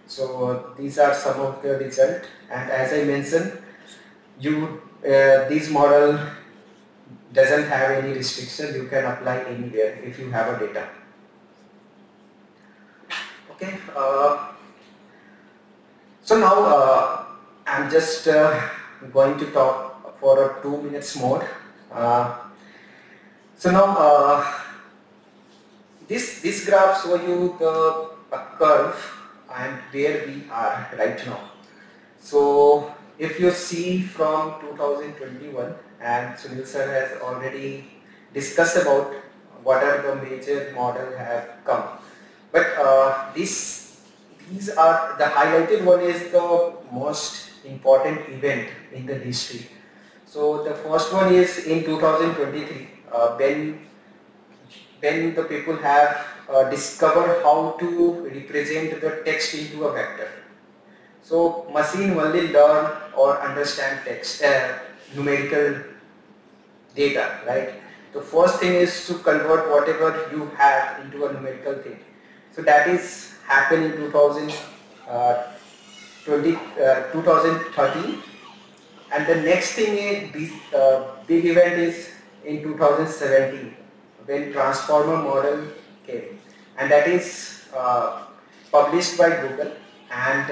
So these are some of the results, and as I mentioned, this model doesn't have any restriction. You can apply anywhere if you have a data. Okay. So now I'm just going to talk for 2 minutes more. So now this graph shows you the curve and where we are right now. So if you see from 2021, and Suneel sir has already discussed about what are the major model have come, but these are the highlighted one is the most important event in the history. So the first one is in 2023 when the people have discovered how to represent the text into a vector. So machine only learn or understand text, numerical data, right? The first thing is to convert whatever you have into a numerical thing. So that is happened in 2013, and the next thing is big event is in 2017 when transformer model came, and that is published by Google, and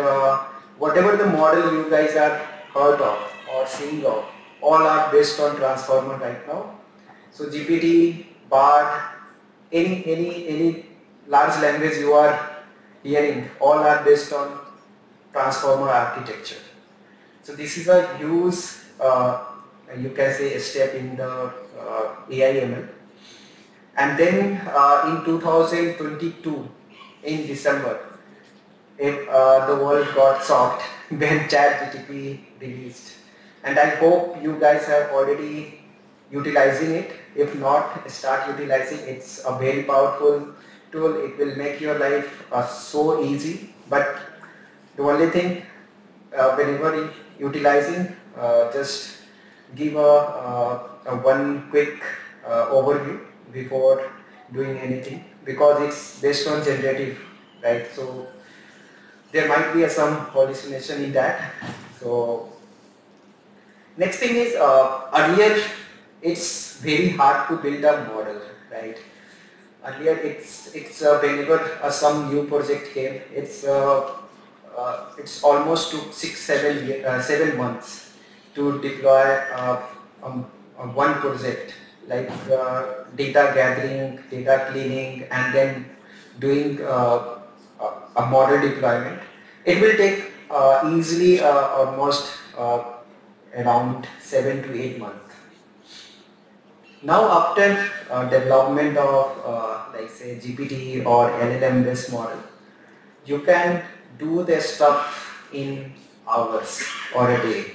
whatever the model you guys are heard of or seeing of, all are based on transformer right now. So GPT, BARD, any large language you are hearing, all are based on transformer architecture. So this is a huge, you can say, a step in the AI ML. And then in 2022, in December, the world got shocked when ChatGPT released. And I hope you guys are already utilizing it. If not, start utilizing. It's a very powerful tool. It will make your life so easy. But the only thing, whenever utilizing, just give one quick overview before doing anything, because it's based on generative, right? So there might be some hallucination in that. So next thing is, earlier it's very hard to build a model, right? Earlier it's whenever some new project came, it's almost took 7 months to deploy one project, like data gathering, data cleaning, and then doing a model deployment. It will take easily almost around 7 to 8 months. Now after development of like say GPT or LLM based model, you can do the stuff in hours or a day.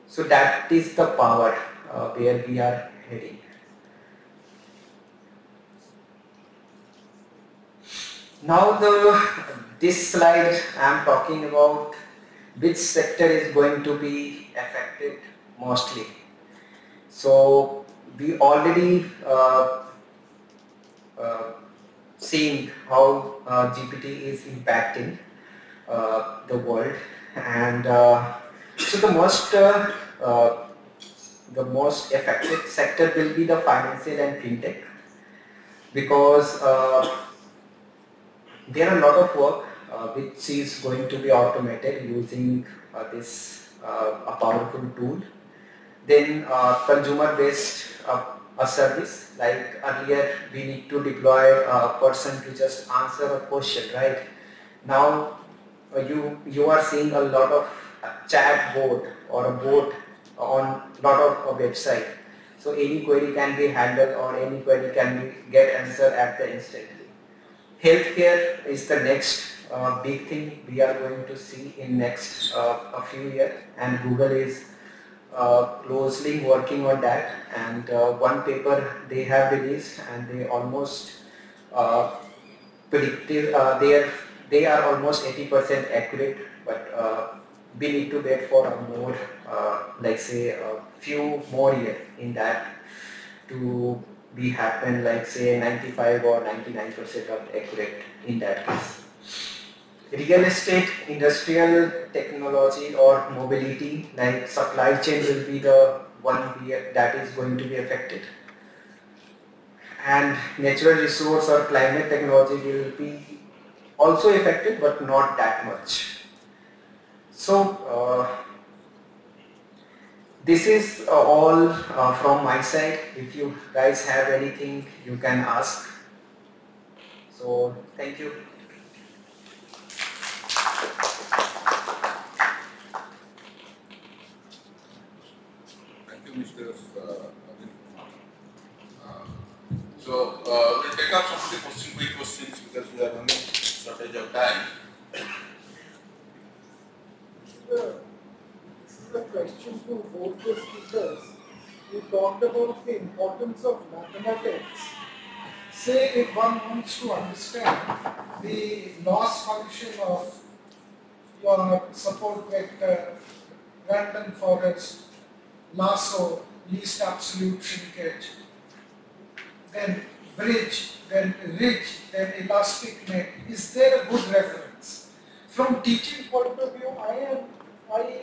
So that is the power where we are heading. Now this slide I am talking about which sector is going to be affected mostly. So we already seeing how GPT is impacting the world, and so the most affected sector will be the financial and fintech, because there are a lot of work which is going to be automated using this a powerful tool. Then consumer-based a service, like earlier we need to deploy a person to just answer a question, right? Now you are seeing a lot of chat bot or a bot on lot of website. So any query can be handled or any query can be get answered at the instantly. Healthcare is the next big thing we are going to see in next a few years, and Google is closely working on that, and one paper they have released and they almost predictive, they are almost 80% accurate, but we need to wait for a more like say a few more years in that to be happen, like say 95 or 99% of accurate in that case. Real estate, industrial technology or mobility, like supply chain will be the one that is going to be affected, and natural resource or climate technology will be also affected but not that much. So this is all from my side. If you guys have anything you can ask. So thank you. Mr. So we'll take up some of the quick questions because we are running shortage of time. This is a question to both the speakers. You talked about the importance of mathematics. Say if one wants to understand the loss function of your support vector, random forest, lasso, least absolute shrinkage, then bridge, then ridge, then elastic net. Is there a good reference? From teaching point of view, I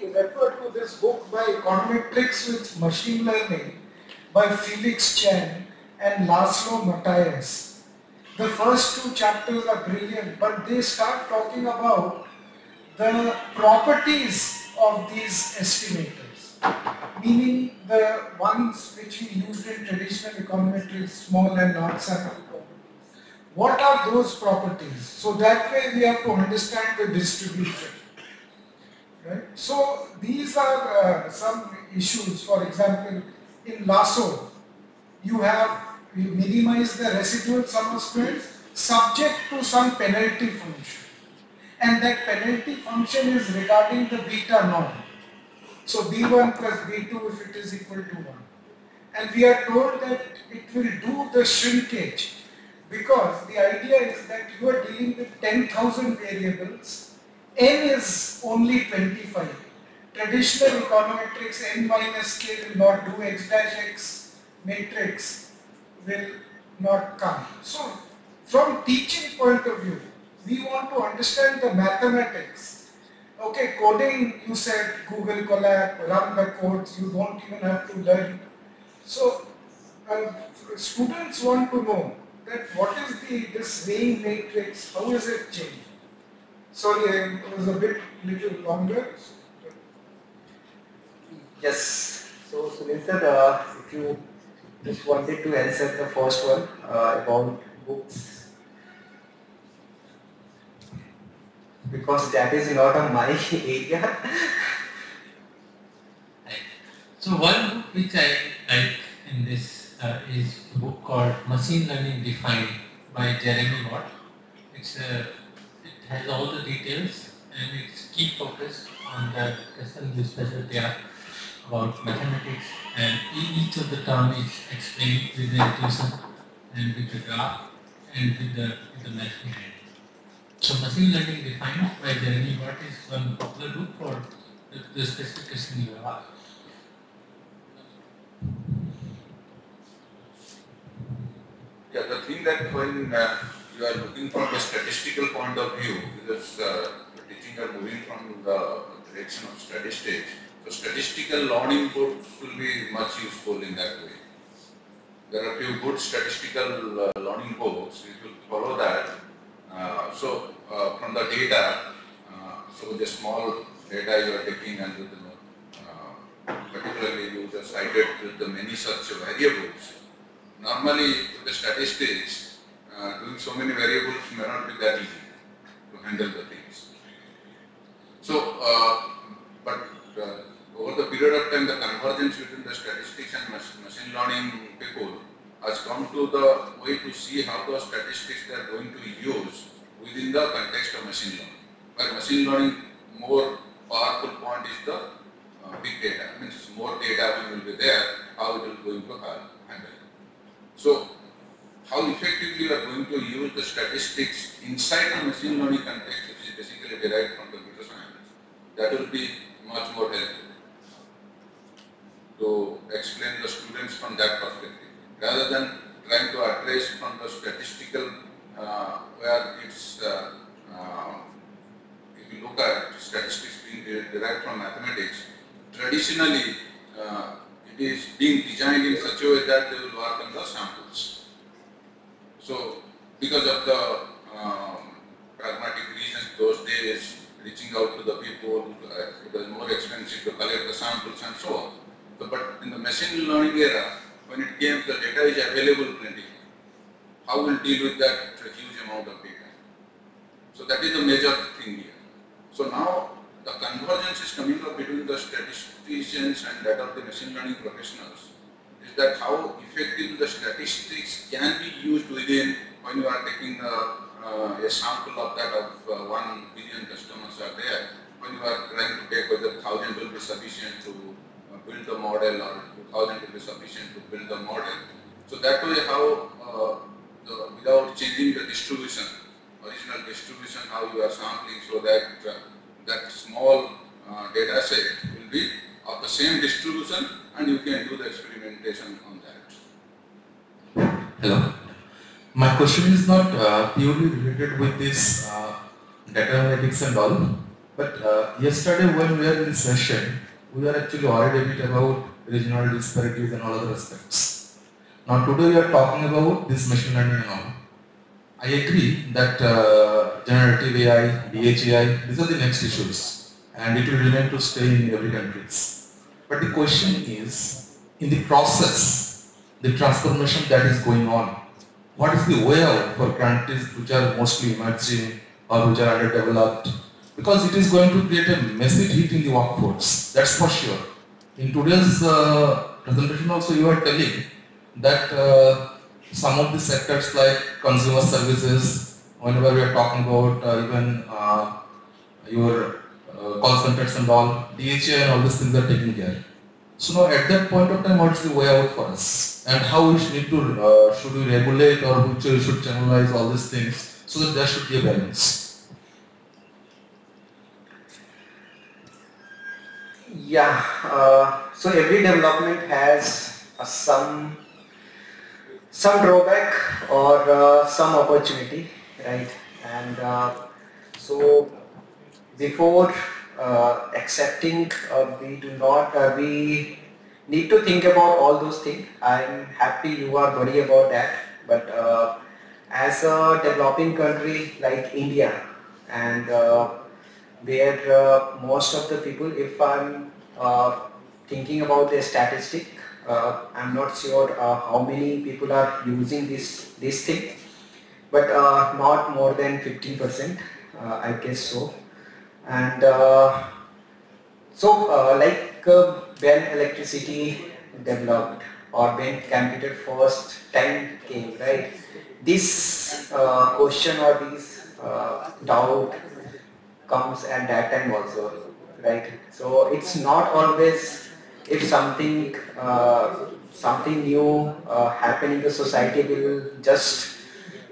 refer to this book by Econometrics with Machine Learning by Felix Chen and Laszlo Matthias. The first two chapters are brilliant, but they start talking about the properties of these estimators, meaning the ones which we used in traditional econometrics, small and large sample properties. What are those properties? So that way we have to understand the distribution. Right? So these are some issues. For example, in lasso, you minimize the residual sum of squares subject to some penalty function, and that penalty function is regarding the beta norm. So B1 plus B2 if it is equal to 1. And we are told that it will do the shrinkage, because the idea is that you are dealing with 10,000 variables, n is only 25. Traditional econometrics, n minus k will not do, x dash x matrix will not come. So from teaching point of view, we want to understand the mathematics. Okay, coding, you said Google Colab, run the codes, you don't even have to learn. So students want to know that what is this weighing matrix, how is it changed? Sorry, it was a little longer. Yes. So Suneel sir, if you just wanted to answer the first one about books, because that is not on my area. So one book which I like in this is a book called Machine Learning Defined by Jeremy Watt. It has all the details and its key focus on the discussion with specialty about mathematics, and each of the terms is explained with the intuition and with the graph and with the math behind. So machine learning defined by Jeremy, what is one popular loop for the specification you have? Yeah, the thing that when you are looking from the statistical point of view, because teaching are moving from the direction of statistics, so statistical learning books will be much useful in that way. There are a few good statistical learning books, if you follow that. From the data, so the small data you are taking and with particularly you just cited with the many such variables. Normally, with the statistics, doing so many variables may not be that easy to handle the things. So, over the period of time, the convergence between the statistics and machine learning people has come to the way to see how the statistics they are going to use within the context of machine learning. Where machine learning, more powerful point is the big data. Means more data will be there, how it is going to handle. So, how effectively you are going to use the statistics inside the machine learning context, which is basically derived from computer science, that will be much more helpful to explain the students from that perspective, rather than trying to address from the statistical where it's, if you look at statistics being derived from mathematics, traditionally it is being designed in such a way that they will work on the samples. So, because of the pragmatic reasons those days, reaching out to the people, it was more expensive to collect the samples and so on. So, but in the machine learning era, when it came, the data is available plenty. How will deal with that huge amount of data? So that is the major thing here. So now the convergence is coming up between the statisticians and that of the machine learning professionals. Is that how effective the statistics can be used within when you are taking a sample of that of 1 billion customers are there. When you are trying to take whether 1,000 will be sufficient to build the model or 2,000 will be sufficient to build the model. So that way how without changing the distribution, original distribution, how you are sampling so that that small data set will be of the same distribution and you can do the experimentation on that. Hello. My question is not purely related with this data analytics and all, but yesterday when we were in this session, we were actually worried a bit about regional disparities and all other aspects. Now today we are talking about this machine learning and all. I agree that generative AI, DHAI, these are the next issues and it will remain to stay in every country. But the question is, in the process, the transformation that is going on, what is the way out for countries which are mostly emerging or which are underdeveloped? Because it is going to create a massive hit in the workforce, that's for sure. In today's presentation also you are telling that some of the sectors like consumer services, whenever we are talking about even your call centers and all, DHA and all these things are taken care. So now at that point of time, what is the way out for us? And how we should should we regulate or which we should channelize all these things so that there should be a balance? Yeah, so every development has some drawback or some opportunity, right? And so before accepting, we need to think about all those things. I'm happy you are worried about that, but as a developing country like India, and where most of the people, if I'm thinking about the statistic, I'm not sure how many people are using this thing, but not more than 15%, I guess so. And when electricity developed or when computer first time came, right, this question or this doubt comes at that time also, right? So it's not always, if something new happen in the society will just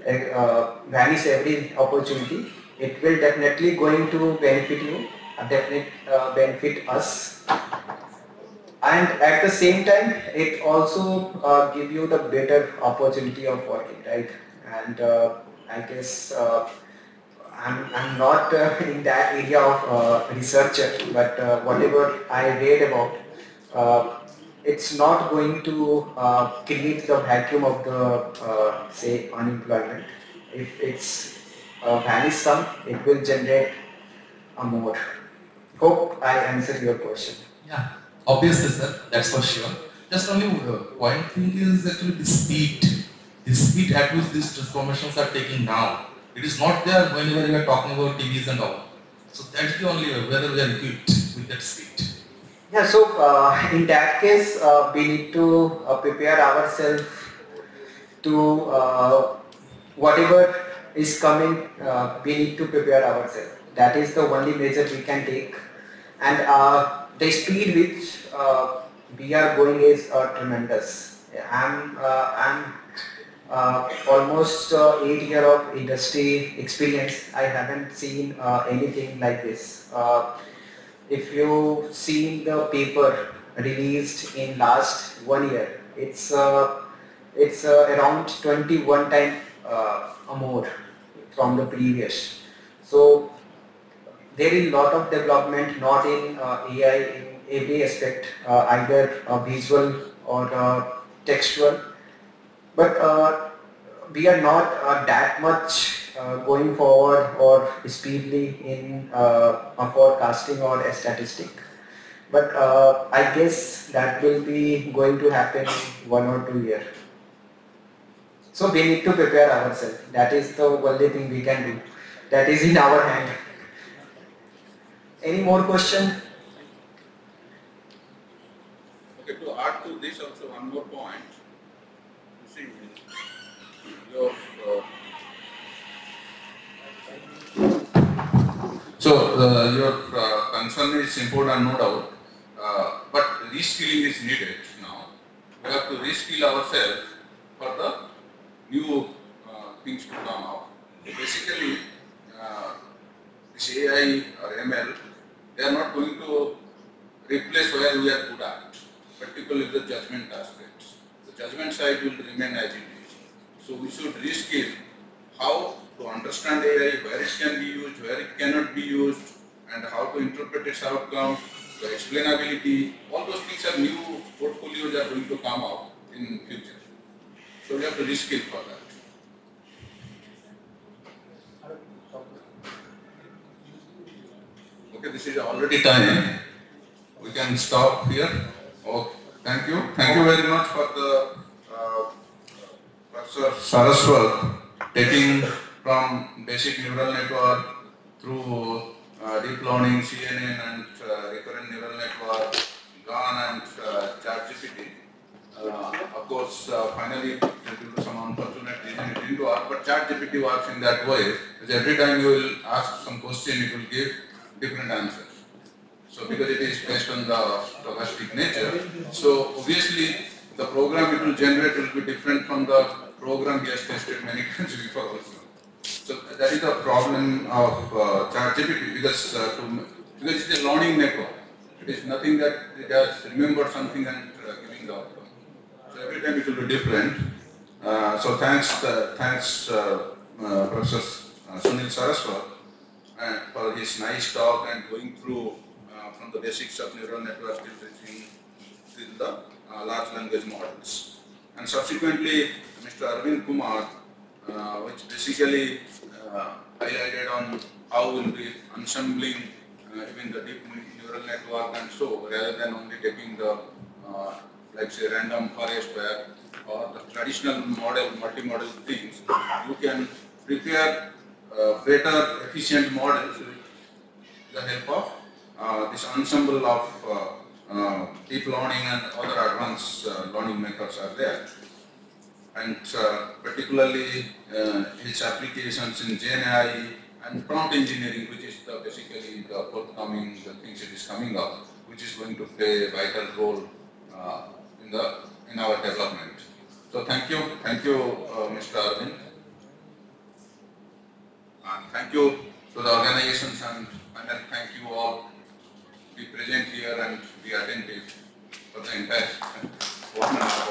vanish every opportunity. it will definitely going to benefit you, benefit us, and at the same time it also give you the better opportunity of working, right? And I guess I'm not in that area of researcher, but whatever I read about, it's not going to create the vacuum of the say unemployment. If it's vanish some, it will generate a more. Hope I answered your question. Yeah, obviously, sir, that's for sure. Just only one thing is actually the speed at which these transformations are taking now. It is not there whenever we are talking about TVs and all. So that's the only way, whether we are equipped with that speed. Yeah, so in that case, we need to prepare ourselves to whatever is coming, we need to prepare ourselves. That is the only measure we can take. And the speed which we are going is tremendous. I'm almost 8 years of industry experience. I haven't seen anything like this. If you see the paper released in last 1 year, it's around 21 times more from the previous. So there is a lot of development, not in AI in every aspect, either visual or textual, but we are not that much going forward or speedily in forecasting or a statistic. But I guess that will be going to happen in 1 or 2 years. So we need to prepare ourselves. That is the only thing we can do. That is in our hand. Any more question? Okay, to add to this also one more point. You see, your your concern is important, no doubt, but reskilling is needed now. We have to reskill ourselves for the new things to come out. Basically, this AI or ML, they are not going to replace where we are good at, particularly the judgment aspects. The judgment side will remain as it is. So we should reskill how to understand AI, where it can be used, where it cannot be used, and how to interpret its outcome, the explainability. All those things are new portfolios are going to come out in future. So we have to reskill for that. Okay, this is already time. We can stop here. Okay, thank you. Thank you very much for the Professor Saraswat taking from basic neural network through deep learning, CNN and recurrent neural network, GAN and ChatGPT. Of course, finally, due to some unfortunate reason, it didn't work, but ChatGPT works in that way. Because every time you will ask some question, it will give different answers. So because it is based on the stochastic nature, so obviously the program it will generate will be different from the program he has tested many times before also. So that is the problem of ChatGPT because it is a learning network. It is nothing that it has remembered something and giving the outcome. So every time it will be different. So thanks Professor Suneel Saraswat for his nice talk and going through from the basics of neural networks till the large language models. And subsequently, Mr. Arbind Kumar, which basically highlighted on how we'll be ensembling even the deep neural network and so, rather than only taking the, like say, random forest where or the traditional model, multi-model things, you can prepare better, efficient models with the help of this ensemble of deep learning and other advanced learning methods are there. And particularly its applications in GenAI and prompt engineering, which is basically the forthcoming things it is coming up, which is going to play a vital role in our development. So thank you, Mr. Arbind. And thank you to the organizations and panel, thank you all to be present here and be attentive for the entire 1.5 hours.